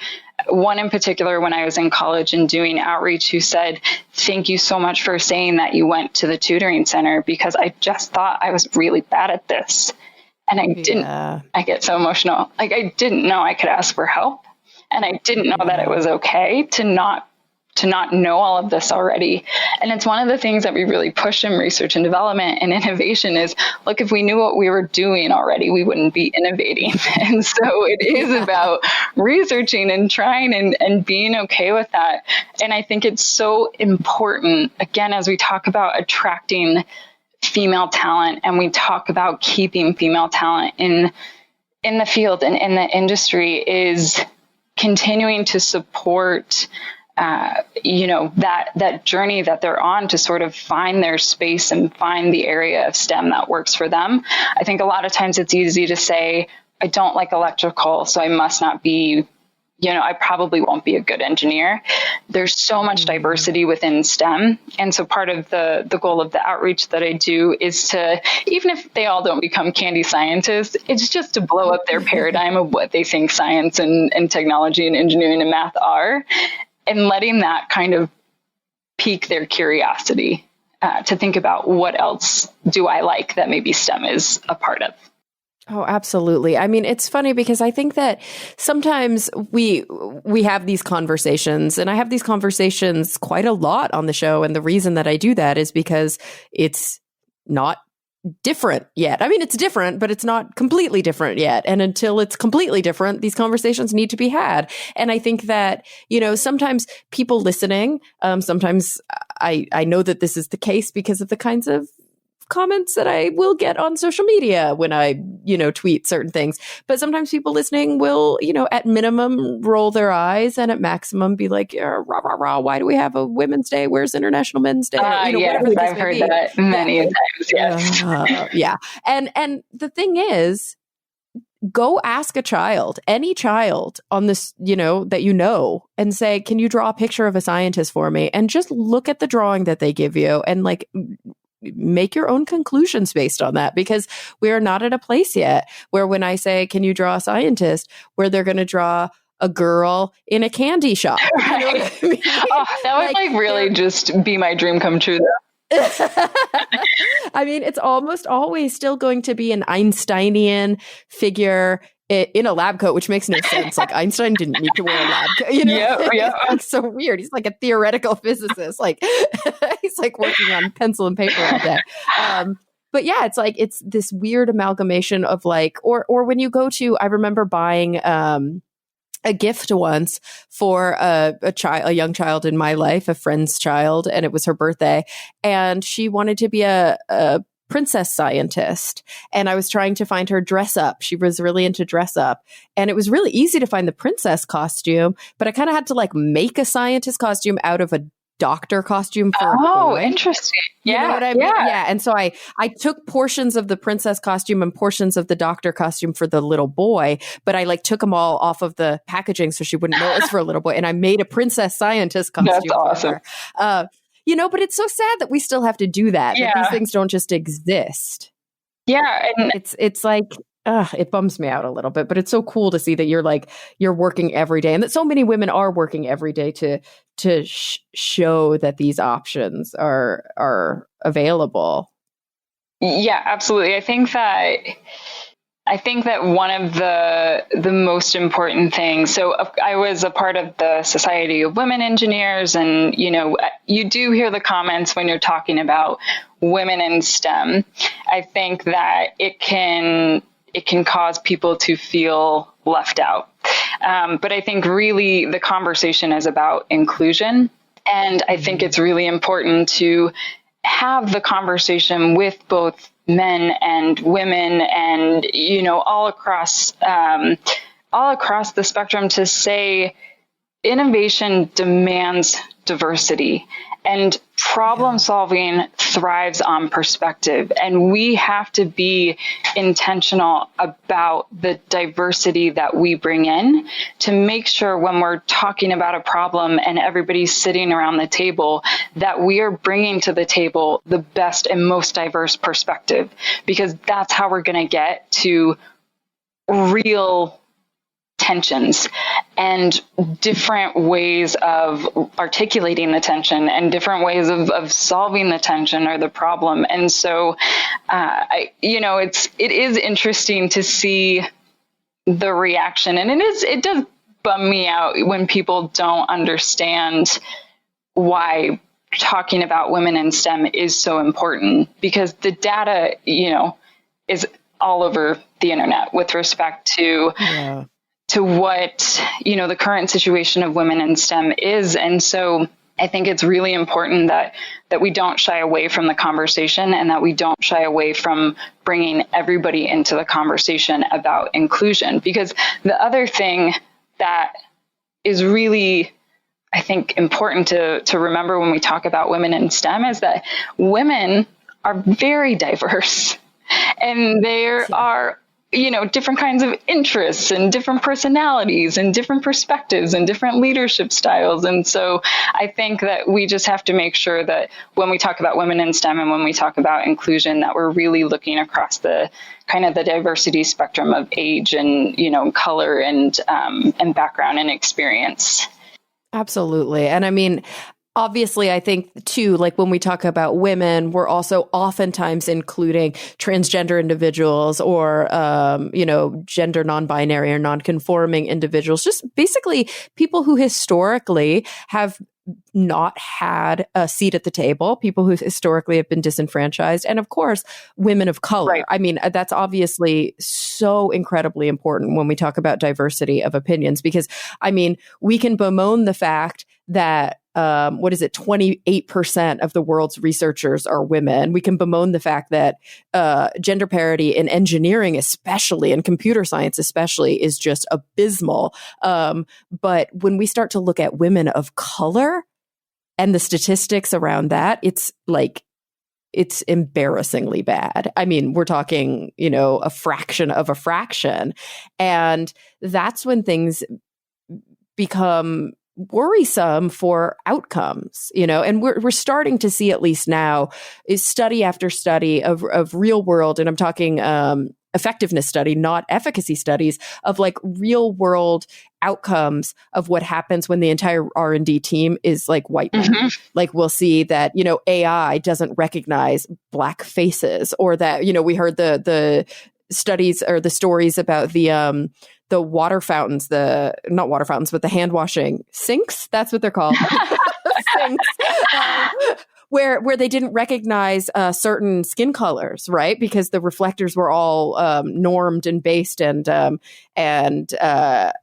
one in particular when I was in college and doing outreach, who said, "Thank you so much for saying that you went to the tutoring center because I just thought I was really bad at this." And I didn't, I get so emotional. Like I didn't know I could ask for help. And I didn't know that it was okay to not know all of this already. And it's one of the things that we really push in research and development and innovation is, look, if we knew what we were doing already, we wouldn't be innovating. And so it is about researching and trying and being okay with that. And I think it's so important, again, as we talk about attracting female talent and we talk about keeping female talent in the field and in the industry, is continuing to support that journey that they're on to sort of find their space and find the area of STEM that works for them. I think a lot of times it's easy to say, I don't like electrical, so I must not be, I probably won't be a good engineer. There's so much diversity within STEM. And so part of the goal of the outreach that I do is to, even if they all don't become candy scientists, it's just to blow up their paradigm of what they think science and technology and engineering and math are, and letting that kind of pique their curiosity to think about what else do I like that maybe STEM is a part of. Oh, absolutely. I mean, it's funny because I think that sometimes we have these conversations, and I have these conversations quite a lot on the show. And the reason that I do that is because it's not different yet. I mean, it's different, but it's not completely different yet. And until it's completely different, these conversations need to be had. And I think that, sometimes people listening, sometimes I know that this is the case because of the kinds of comments that I will get on social media when I, tweet certain things. But sometimes people listening will, at minimum roll their eyes and at maximum be like, rah, rah, rah, why do we have a Women's Day? Where's International Men's Day? Yes, I've heard that many times. Yes. Yeah. And the thing is, go ask a child, any child on this, that and say, can you draw a picture of a scientist for me? And just look at the drawing that they give you and make your own conclusions based on that, because we are not at a place yet where when I say, can you draw a scientist, where they're going to draw a girl in a candy shop. Right. You know what I mean? That would really just be my dream come true though. I mean, it's almost always still going to be an Einsteinian figure in a lab coat, which makes no sense. Like Einstein didn't need to wear a lab coat. Yeah. It's so weird. He's like a theoretical physicist. Like he's like working on pencil and paper all day. But yeah, it's this weird amalgamation of or when you go to, I remember buying a gift once for a young child in my life, a friend's child, and it was her birthday, and she wanted to be a princess scientist, and I was trying to find her dress up. She was really into dress up, and it was really easy to find the princess costume, but I kind of had to make a scientist costume out of a doctor costume for a boy. Interesting. Yeah. You know what I mean? Yeah. And so I took portions of the princess costume and portions of the doctor costume for the little boy, but I took them all off of the packaging so she wouldn't know it was for a little boy, and I made a princess scientist costume. That's awesome. For her. But it's so sad that we still have to do that. Yeah. That these things don't just exist. Yeah. And it's like, it bums me out a little bit, but it's so cool to see that you're working every day, and that so many women are working every day to show that these options are available. Yeah, absolutely. I think that I think that one of the most important things, so I was a part of the Society of Women Engineers, and, you do hear the comments when you're talking about women in STEM. I think that it can cause people to feel left out. But I think really the conversation is about inclusion. And I think it's really important to have the conversation with both men and women and, all across the spectrum to say innovation demands diversity and problem solving thrives on perspective. And we have to be intentional about the diversity that we bring in to make sure when we're talking about a problem and everybody's sitting around the table, that we are bringing to the table the best and most diverse perspective, because that's how we're going to get to real tensions and different ways of articulating the tension and different ways of solving the tension or the problem. And so, it is interesting to see the reaction, and it does bum me out when people don't understand why talking about women in STEM is so important, because the data, is all over the internet with respect to what, the current situation of women in STEM is. And so I think it's really important that we don't shy away from the conversation, and that we don't shy away from bringing everybody into the conversation about inclusion. Because the other thing that is really, I think, important to remember when we talk about women in STEM is that women are very diverse, and there are different kinds of interests and different personalities and different perspectives and different leadership styles. And so I think that we just have to make sure that when we talk about women in STEM and when we talk about inclusion, that we're really looking across the kind of the diversity spectrum of age and, color and background and experience. Absolutely. And I mean, obviously, I think, too, like when we talk about women, we're also oftentimes including transgender individuals or, gender non-binary or non-conforming individuals, just basically people who historically have not had a seat at the table, people who historically have been disenfranchised, and of course, women of color. Right. I mean, that's obviously so incredibly important when we talk about diversity of opinions, because, I mean, we can bemoan the fact that 28% of the world's researchers are women. We can bemoan the fact that gender parity in engineering, especially, and computer science especially, is just abysmal. But when we start to look at women of color and the statistics around that, it's embarrassingly bad. I mean, we're talking, a fraction of a fraction. And that's when things become worrisome for outcomes, and we're starting to see, at least now, is study after study of real world, and I'm talking effectiveness study, not efficacy studies, of like real world outcomes of what happens when the entire R&D team is like white men. Mm-hmm. Like we'll see that, AI doesn't recognize Black faces, or that, we heard the studies or the stories about the water fountains, not water fountains, but the hand washing sinks. That's what they're called. Sinks. Where they didn't recognize certain skin colors, right? Because the reflectors were all normed and based and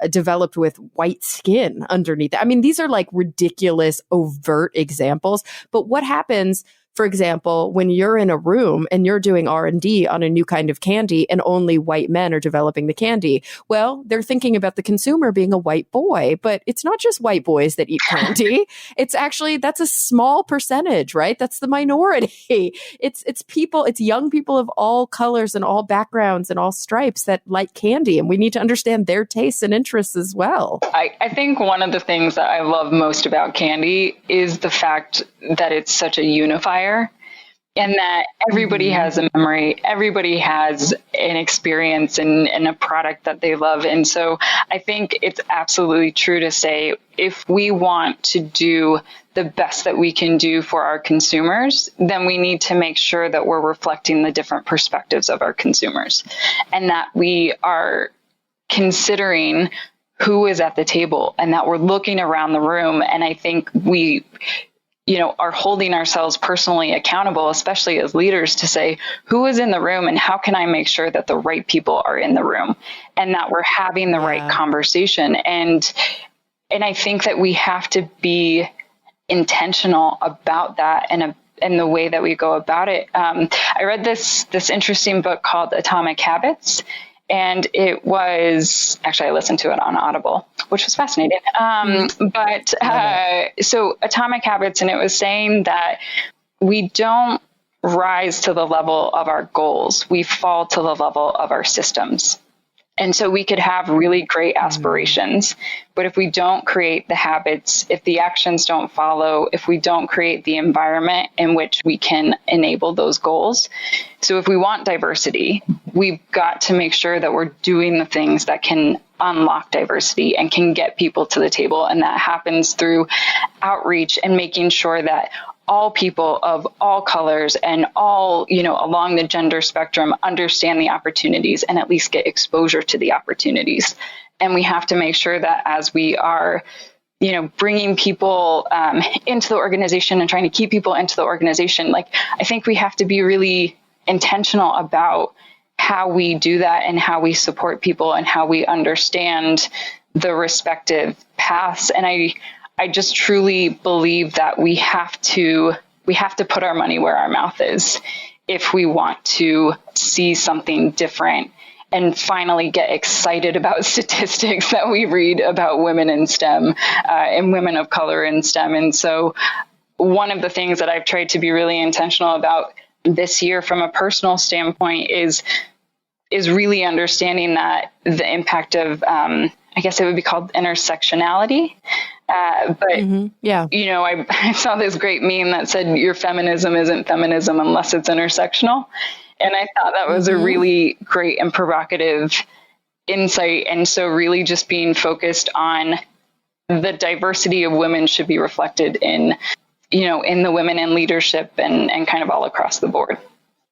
developed with white skin underneath. I mean, these are like ridiculous, overt examples. But what happens, for example, when you're in a room and you're doing R&D on a new kind of candy and only white men are developing the candy? Well, they're thinking about the consumer being a white boy, but it's not just white boys that eat candy. It's actually, that's a small percentage, right? That's the minority. It's people, it's young people of all colors and all backgrounds and all stripes that like candy. And we need to understand their tastes and interests as well. I think one of the things that I love most about candy is the fact that it's such a unifier. and that everybody has a memory, everybody has an experience and a product that they love. And so I think it's absolutely true to say, if we want to do the best that we can do for our consumers, then we need to make sure that we're reflecting the different perspectives of our consumers and that we are considering who is at the table and that we're looking around the room. And I think we are holding ourselves personally accountable, especially as leaders, to say who is in the room and how can I make sure that the right people are in the room and that we're having the right conversation. And I think that we have to be intentional about that and the way that we go about it. I read this interesting book called Atomic Habits. And it was actually, I listened to it on Audible, which was fascinating. So Atomic Habits, and it was saying that we don't rise to the level of our goals. We fall to the level of our systems. And so we could have really great aspirations, but if we don't create the habits, if the actions don't follow, if we don't create the environment in which we can enable those goals. So if we want diversity, we've got to make sure that we're doing the things that can unlock diversity and can get people to the table. And that happens through outreach and making sure that all people of all colors and all, along the gender spectrum understand the opportunities and at least get exposure to the opportunities. And we have to make sure that as we are, bringing people into the organization and trying to keep people into the organization, I think we have to be really intentional about how we do that and how we support people and how we understand the respective paths. And I just truly believe that we have to put our money where our mouth is if we want to see something different and finally get excited about statistics that we read about women in STEM and women of color in STEM. And so one of the things that I've tried to be really intentional about this year from a personal standpoint is really understanding that the impact of, I guess it would be called intersectionality. I saw this great meme that said your feminism isn't feminism unless it's intersectional. And I thought that was a really great and provocative insight. And so really just being focused on the diversity of women should be reflected in the women in leadership and kind of all across the board.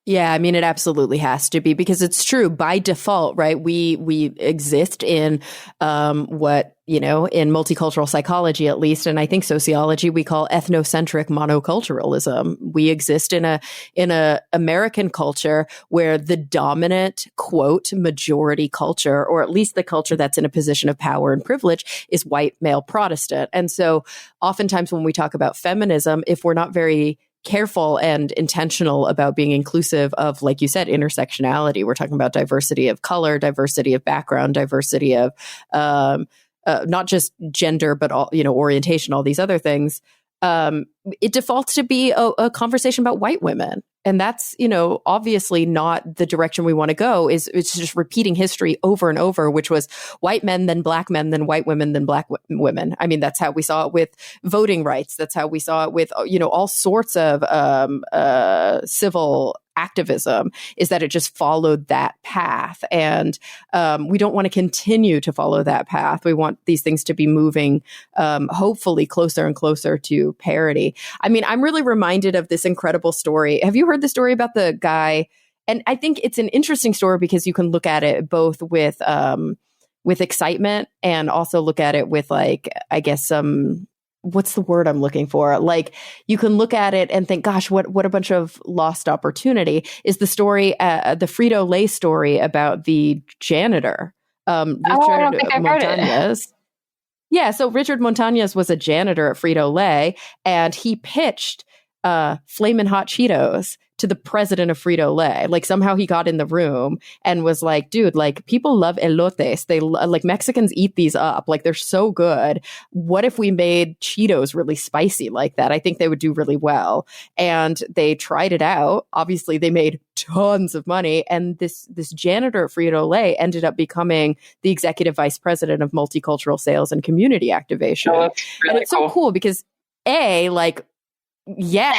Yeah, I mean, it absolutely has to be, because it's true by default, right? We exist in in multicultural psychology, at least, and I think sociology, we call ethnocentric monoculturalism. We exist in a American culture where the dominant, quote, majority culture, or at least the culture that's in a position of power and privilege, is white male Protestant. And so oftentimes when we talk about feminism, if we're not very careful and intentional about being inclusive of, like you said, intersectionality, we're talking about diversity of color, diversity of background, diversity of not just gender, but all, orientation, all these other things. It defaults to be a conversation about white women. And that's, obviously not the direction we want to go. It's just repeating history over and over, which was white men, then black men, then white women, then black women. I mean, that's how we saw it with voting rights. That's how we saw it with, all sorts of civil activism, is that it just followed that path. And we don't want to continue to follow that path. We want these things to be moving, hopefully closer and closer to parity. I mean, I'm really reminded of this incredible story. Have you heard the story about the guy? And I think it's an interesting story because you can look at it both with excitement and also look at it with, like, I guess some, what's the word I'm looking for? Like, you can look at it and think, gosh, what a bunch of lost opportunity. Is the story, the Frito-Lay story about the janitor, Richard Montañez. Yeah, so Richard Montañez was a janitor at Frito-Lay, and he pitched Flamin' Hot Cheetos to the president of Frito-Lay. Like, somehow he got in the room and was like, dude, like, people love elotes. They like, Mexicans eat these up. Like, they're so good. What if we made Cheetos really spicy like that? I think they would do really well. And they tried it out. Obviously, they made tons of money. And this janitor at Frito-Lay ended up becoming the executive vice president of multicultural sales and community activation. Oh, that's really and it's so cool because like, Yeah,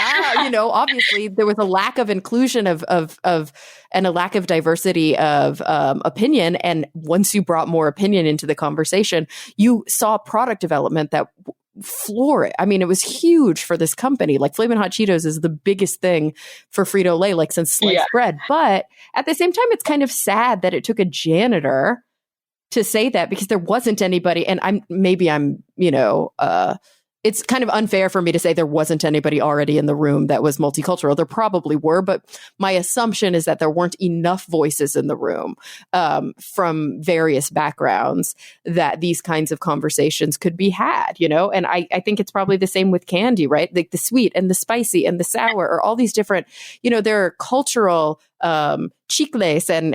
obviously there was a lack of inclusion of and a lack of diversity of opinion. And once you brought more opinion into the conversation, you saw product development that floor it. I mean, it was huge for this company. Like Flamin' Hot Cheetos is the biggest thing for Frito-Lay, like since sliced bread. But at the same time, it's kind of sad that it took a janitor to say that, because there wasn't anybody. And it's kind of unfair for me to say there wasn't anybody already in the room that was multicultural. There probably were, but my assumption is that there weren't enough voices in the room from various backgrounds that these kinds of conversations could be had, And I think it's probably the same with candy, right? Like the sweet and the spicy and the sour, or all these different, there are cultural chicles and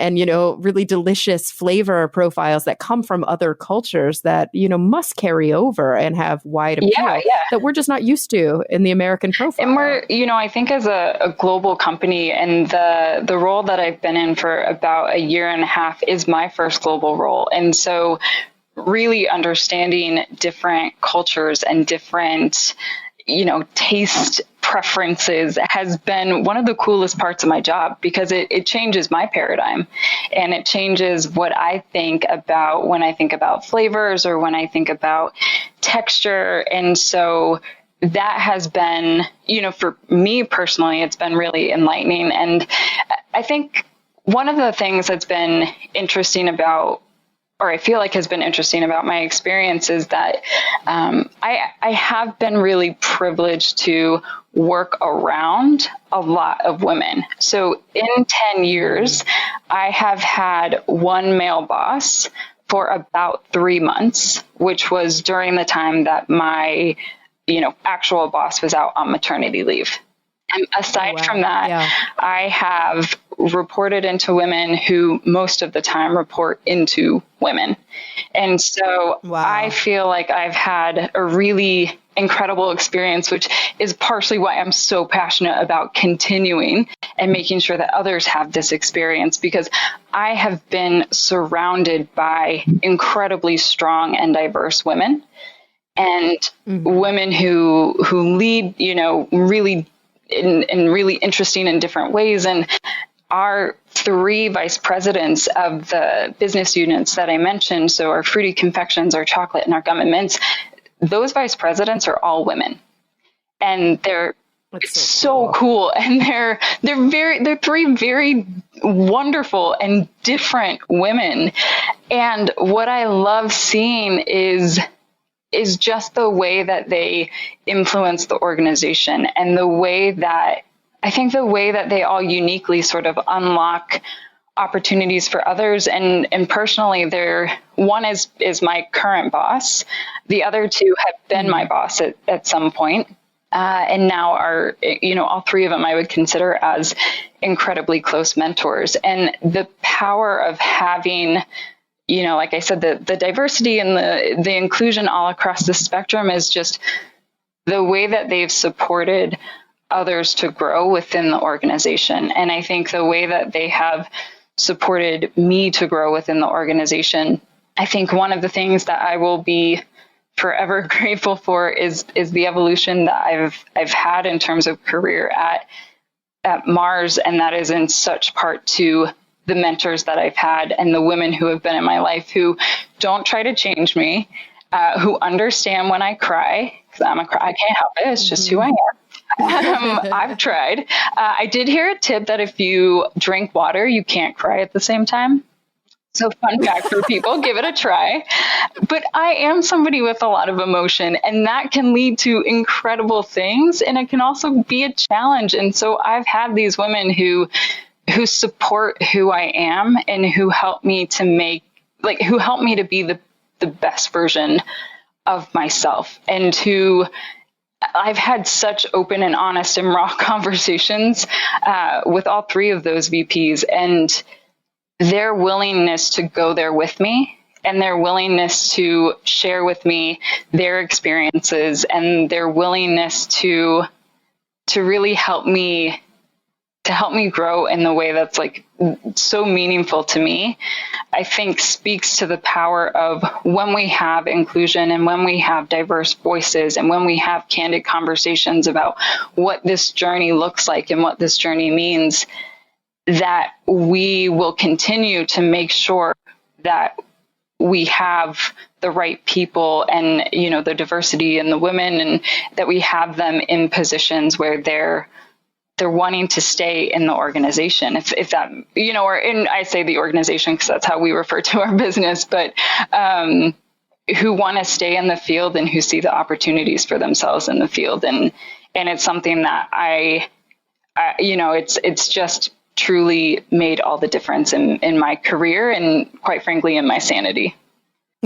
really delicious flavor profiles that come from other cultures that must carry over and have wide appeal that we're just not used to in the American profile. And we're I think as a global company, and the role that I've been in for about a year and a half is my first global role, and so really understanding different cultures and different taste preferences has been one of the coolest parts of my job, because it changes my paradigm, and it changes what I think about when I think about flavors or when I think about texture. And so that has been, for me personally, it's been really enlightening. And I think one of the things that's been interesting about, or I feel like has been interesting about my experience, is that I have been really privileged to work around a lot of women. So in 10 years, I have had one male boss for about 3 months, which was during the time that my, actual boss was out on maternity leave. And aside from that, I have reported into women who most of the time report into women. And so I feel like I've had a really incredible experience, which is partially why I'm so passionate about continuing and making sure that others have this experience, because I have been surrounded by incredibly strong and diverse women, and women who lead, really in really interesting and different ways. And our 3 vice presidents of the business units that I mentioned, so our fruity confections, our chocolate, and our gum and mints, those vice presidents are all women. And they're so cool. And they're 3 very wonderful and different women. And what I love seeing is just the way that they influence the organization, and the way that they all uniquely sort of unlock opportunities for others. And personally, one is my current boss. The other 2 have been my boss at some point. And now are, all 3 of them I would consider as incredibly close mentors. And the power of having, like I said, the diversity and the inclusion all across the spectrum is just the way that they've supported others to grow within the organization. And I think the way that they have supported me to grow within the organization, I think one of the things that I will be forever grateful for is the evolution that I've had in terms of career at Mars. And that is in such part to the mentors that I've had and the women who have been in my life, who don't try to change me, who understand when I cry, because I can't help it. It's just who I am. I've tried. I did hear a tip that if you drink water, you can't cry at the same time. So fun fact for people, give it a try. But I am somebody with a lot of emotion, and that can lead to incredible things. And it can also be a challenge. And so I've had these women who support who I am, and who help me to be the best version of myself, and who I've had such open and honest and raw conversations with all 3 of those VPs, and their willingness to go there with me, and their willingness to share with me their experiences, and their willingness to really help me to help me grow in the way that's like so meaningful to me, I think speaks to the power of when we have inclusion and when we have diverse voices and when we have candid conversations about what this journey looks like and what this journey means, that we will continue to make sure that we have the right people and, you know, the diversity in the women, and that we have them in positions where they're wanting to stay in the organization. If that, you know, or in, I say the organization because that's how we refer to our business, but who want to stay in the field and who see the opportunities for themselves in the field. And it's something that I you know, it's just truly made all the difference in my career and, quite frankly, in my sanity.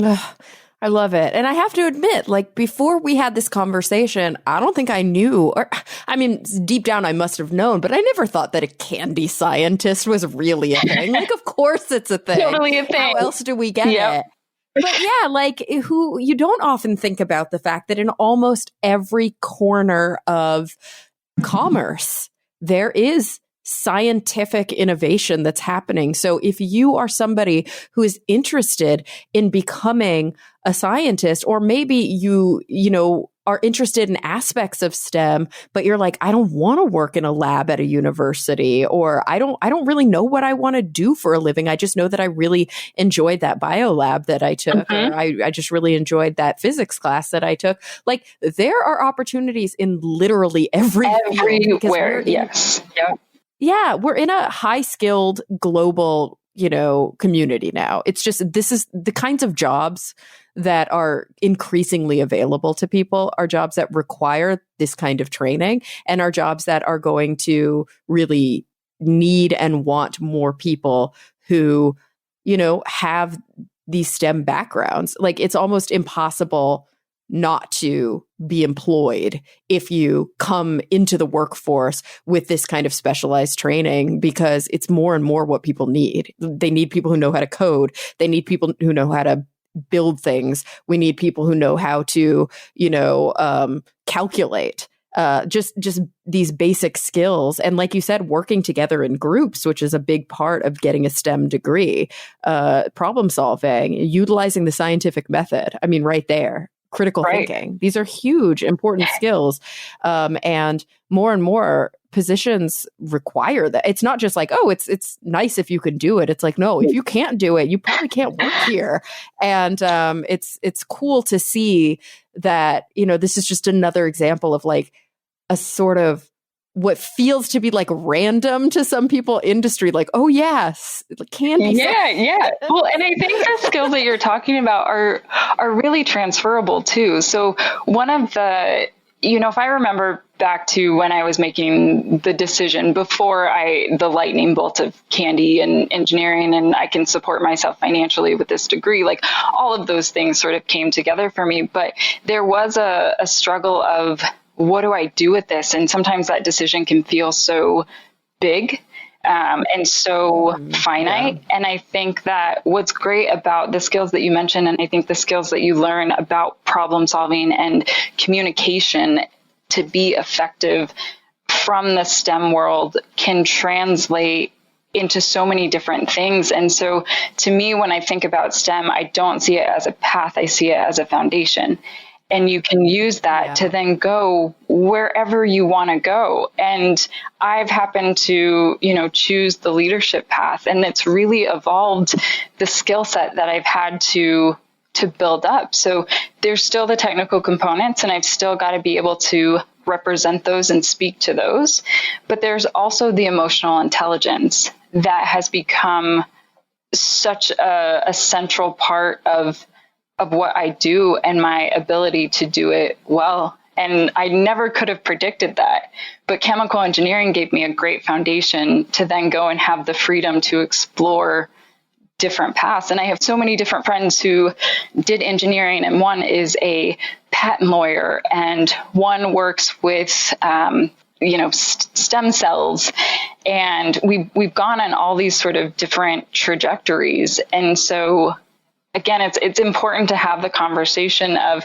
Ugh, I love it. And I have to admit, like, before we had this conversation, I don't think I knew, or I mean, deep down I must have known, but I never thought that a candy scientist was really a thing. Like, of course it's a thing. Totally a thing. How else do we get it? But yeah, like, who you don't often think about the fact that in almost every corner of commerce, there is scientific innovation that's happening. So if you are somebody who is interested in becoming a scientist, or maybe you know, are interested in aspects of STEM, but you're like, I don't want to work in a lab at a university, or I don't really know what I want to do for a living. I just know that I really enjoyed that bio lab that I took. Or I just really enjoyed that physics class that I took. Like, there are opportunities in literally everywhere. Yes. Yep. Yeah, we're in a high-skilled global, you know, community now. It's just, this is the kinds of jobs that are increasingly available to people, are jobs that require this kind of training, and are jobs that are going to really need and want more people who, you know, have these STEM backgrounds. Like, it's almost impossible not to be employed if you come into the workforce with this kind of specialized training, because it's more and more what people need. They need people who know how to code. They need people who know how to build things. We need people who know how to, you know, calculate. Just these basic skills. And like you said, working together in groups, which is a big part of getting a STEM degree, problem solving, utilizing the scientific method. I mean, right there. Critical thinking. These are huge, important skills. And more positions require that. It's not just like, oh, it's nice if you can do it. It's like, no, if you can't do it, you probably can't work here. And it's cool to see that, you know, this is just another example of like a sort of what feels to be like random to some people industry, like, oh yes, candy. Yeah. Well, and I think the skills that you're talking about are really transferable too. So one of the, you know, if I remember back to when I was making the decision before the lightning bolt of candy and engineering, and I can support myself financially with this degree, like all of those things sort of came together for me. But there was a struggle of, what do I do with this? And sometimes that decision can feel so big and so finite. Yeah. And I think that what's great about the skills that you mentioned, and I think the skills that you learn about problem solving and communication to be effective from the STEM world, can translate into so many different things. And so to me, when I think about STEM, I don't see it as a path. I see it as a foundation. And you can use that to then go wherever you want to go. And I've happened to, you know, choose the leadership path, and it's really evolved the skill set that I've had to build up. So there's still the technical components, and I've still got to be able to represent those and speak to those. But there's also the emotional intelligence that has become such a central part of what I do and my ability to do it well. And I never could have predicted that. But chemical engineering gave me a great foundation to then go and have the freedom to explore different paths. And I have so many different friends who did engineering, and one is a patent lawyer, and one works with stem cells. And we've gone on all these sort of different trajectories. And so again, it's important to have the conversation of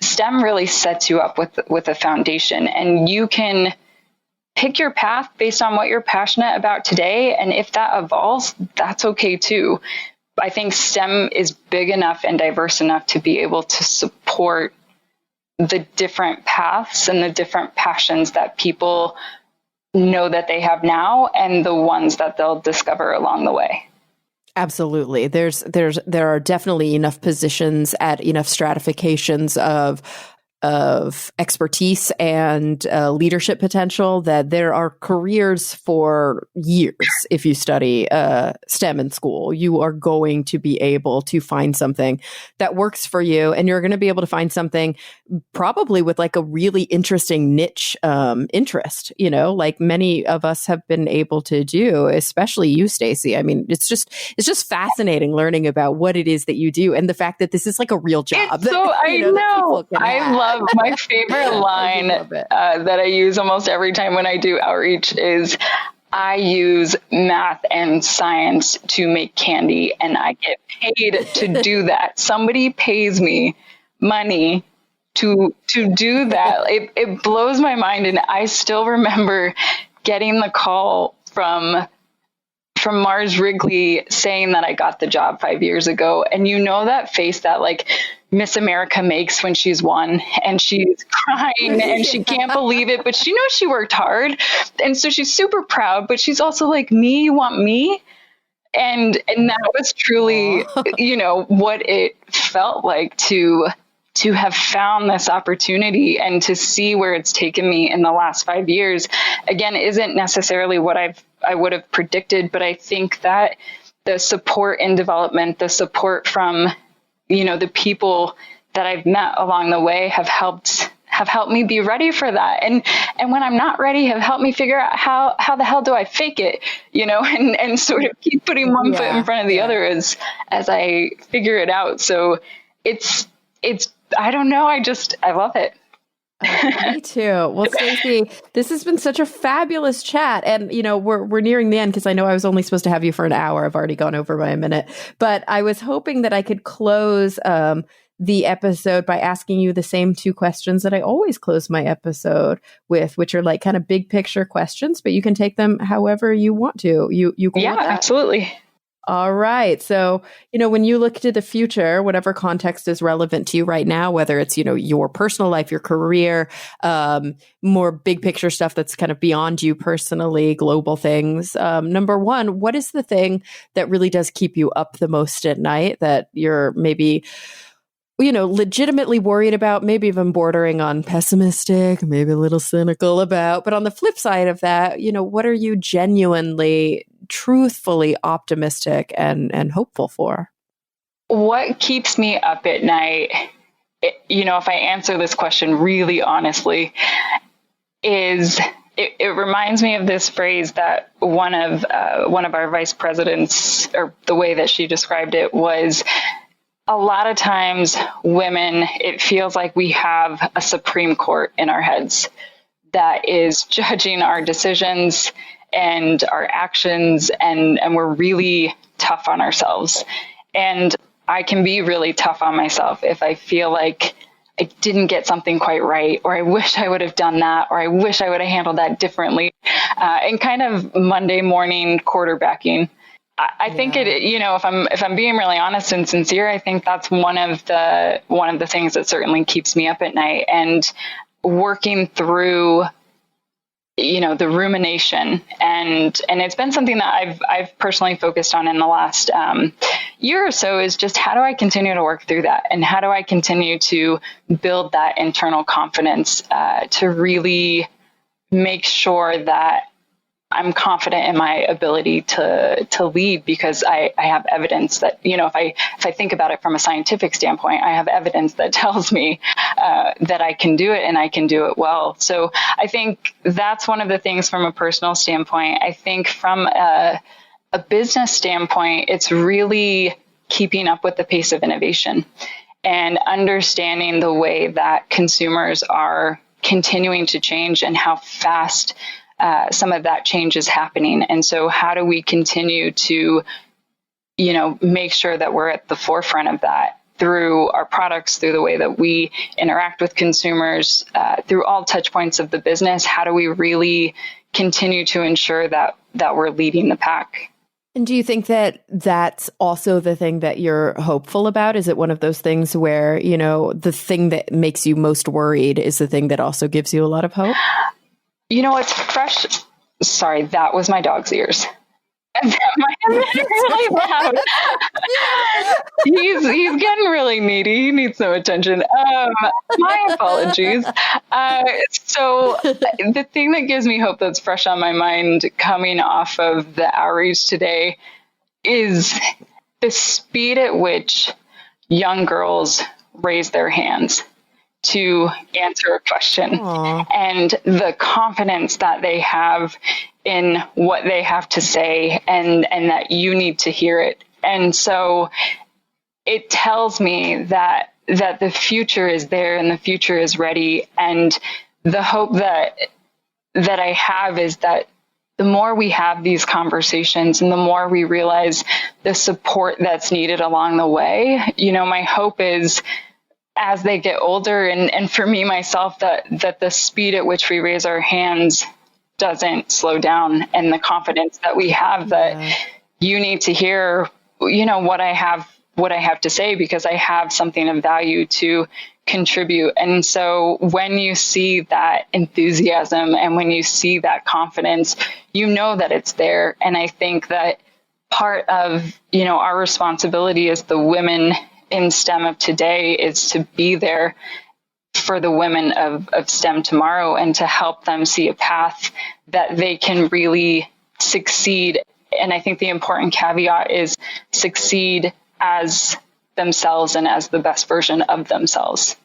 STEM really sets you up with a foundation, and you can pick your path based on what you're passionate about today. And if that evolves, that's okay too. I think STEM is big enough and diverse enough to be able to support the different paths and the different passions that people know that they have now and the ones that they'll discover along the way. Absolutely. There are definitely enough positions at enough stratifications of expertise and leadership potential that there are careers for years. If you study STEM in school, you are going to be able to find something that works for you, and you're going to be able to find something probably with like a really interesting niche interest, you know, like many of us have been able to do, especially you, Stacey. I mean, it's just fascinating learning about what it is that you do and the fact that this is like a real job. So I know. I love my favorite line that I use almost every time when I do outreach is I use math and science to make candy and I get paid to do that. Somebody pays me money to do that. It blows my mind. And I still remember getting the call from Mars Wrigley saying that I got the job 5 years ago. And you know that face that like Miss America makes when she's won and she's crying and she can't believe it, but she knows she worked hard. And so she's super proud, but she's also like, me, you want me? And that was truly, you know, what it felt like to have found this opportunity and to see where it's taken me in the last 5 years, again, isn't necessarily what I would have predicted. But I think that the support and development, the support from, you know, the people that I've met along the way have helped me be ready for that. And when I'm not ready, have helped me figure out how the hell do I fake it, you know, and sort of keep putting one foot in front of the other as I figure it out. So it's, I don't know. I love it. Me too. Well, Stacey, this has been such a fabulous chat. And, you know, we're nearing the end because I know I was only supposed to have you for an hour. I've already gone over by a minute, but I was hoping that I could close the episode by asking you the same two questions that I always close my episode with, which are like kind of big picture questions, but you can take them however you want to. You can. Yeah, absolutely. All right. So, you know, when you look to the future, whatever context is relevant to you right now, whether it's, you know, your personal life, your career, more big picture stuff that's kind of beyond you personally, global things. Number one, what is the thing that really does keep you up the most at night that you're maybe, you know, legitimately worried about, maybe even bordering on pessimistic, maybe a little cynical about, but on the flip side of that, you know, what are you genuinely, truthfully optimistic and hopeful for? What keeps me up at night, you know, if I answer this question really honestly, is it reminds me of this phrase that one of our vice presidents, or the way that she described it was, a lot of times women, it feels like we have a Supreme Court in our heads that is judging our decisions and our actions, and we're really tough on ourselves. And I can be really tough on myself if I feel like I didn't get something quite right, or I wish I would have done that, or I wish I would have handled that differently, and kind of Monday morning quarterbacking. I think it, you know, if I'm being really honest and sincere, I think that's one of the things that certainly keeps me up at night, and working through, you know, the rumination, and it's been something that I've personally focused on in the last year or so, is just how do I continue to work through that, and how do I continue to build that internal confidence to really make sure that I'm confident in my ability to lead, because I have evidence that, you know, if I think about it from a scientific standpoint, I have evidence that tells me that I can do it, and I can do it well. So I think that's one of the things from a personal standpoint. I think from a business standpoint, it's really keeping up with the pace of innovation and understanding the way that consumers are continuing to change and how fast some of that change is happening. And so how do we continue to, you know, make sure that we're at the forefront of that? through our products, through the way that we interact with consumers, through all touch points of the business. How do we really continue to ensure that we're leading the pack? And do you think that that's also the thing that you're hopeful about? Is it one of those things where, you know, the thing that makes you most worried is the thing that also gives you a lot of hope? You know, it's fresh. Sorry, that was my dog's ears. That might have been really loud. He's getting really needy. He needs some attention. My apologies. So the thing that gives me hope that's fresh on my mind coming off of the outreach today is the speed at which young girls raise their hands to answer a question. Aww. And the confidence that they have in what they have to say, and that you need to hear it. And so it tells me that the future is there and the future is ready. And the hope that I have is that the more we have these conversations and the more we realize the support that's needed along the way, you know, my hope is as they get older, and for me, myself, that the speed at which we raise our hands doesn't slow down, and the confidence that we have that you need to hear, you know, what I have to say, because I have something of value to contribute. And so when you see that enthusiasm and when you see that confidence, you know that it's there. And I think that part of, you know, our responsibility as the women in STEM of today is to be there for the women of STEM tomorrow and to help them see a path that they can really succeed. And I think the important caveat is succeed as themselves and as the best version of themselves.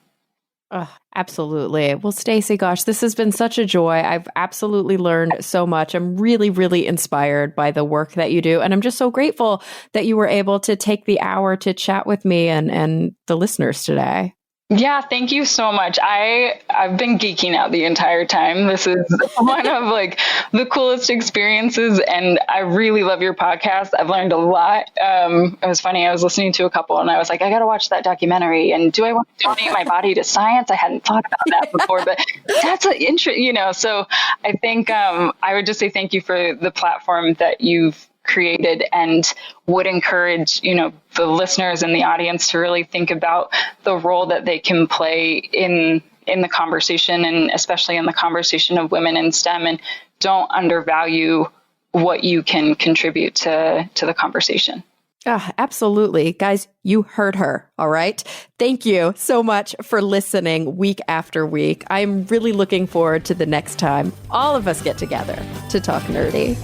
Absolutely. Well, Stacey, gosh, this has been such a joy. I've absolutely learned so much. I'm really, really inspired by the work that you do. And I'm just so grateful that you were able to take the hour to chat with me and the listeners today. Yeah, thank you so much. I've been geeking out the entire time. This is one of like the coolest experiences, and I really love your podcast. I've learned a lot. It was funny. I was listening to a couple and I was like, I got to watch that documentary. And do I want to donate my body to science? I hadn't thought about that before, but that's an interest, you know. So I think I would just say thank you for the platform that you've created, and would encourage, you know, the listeners and the audience to really think about the role that they can play in the conversation, and especially in the conversation of women in STEM, and don't undervalue what you can contribute to the conversation. Absolutely. Guys, you heard her. All right. Thank you so much for listening week after week. I'm really looking forward to the next time all of us get together to talk nerdy.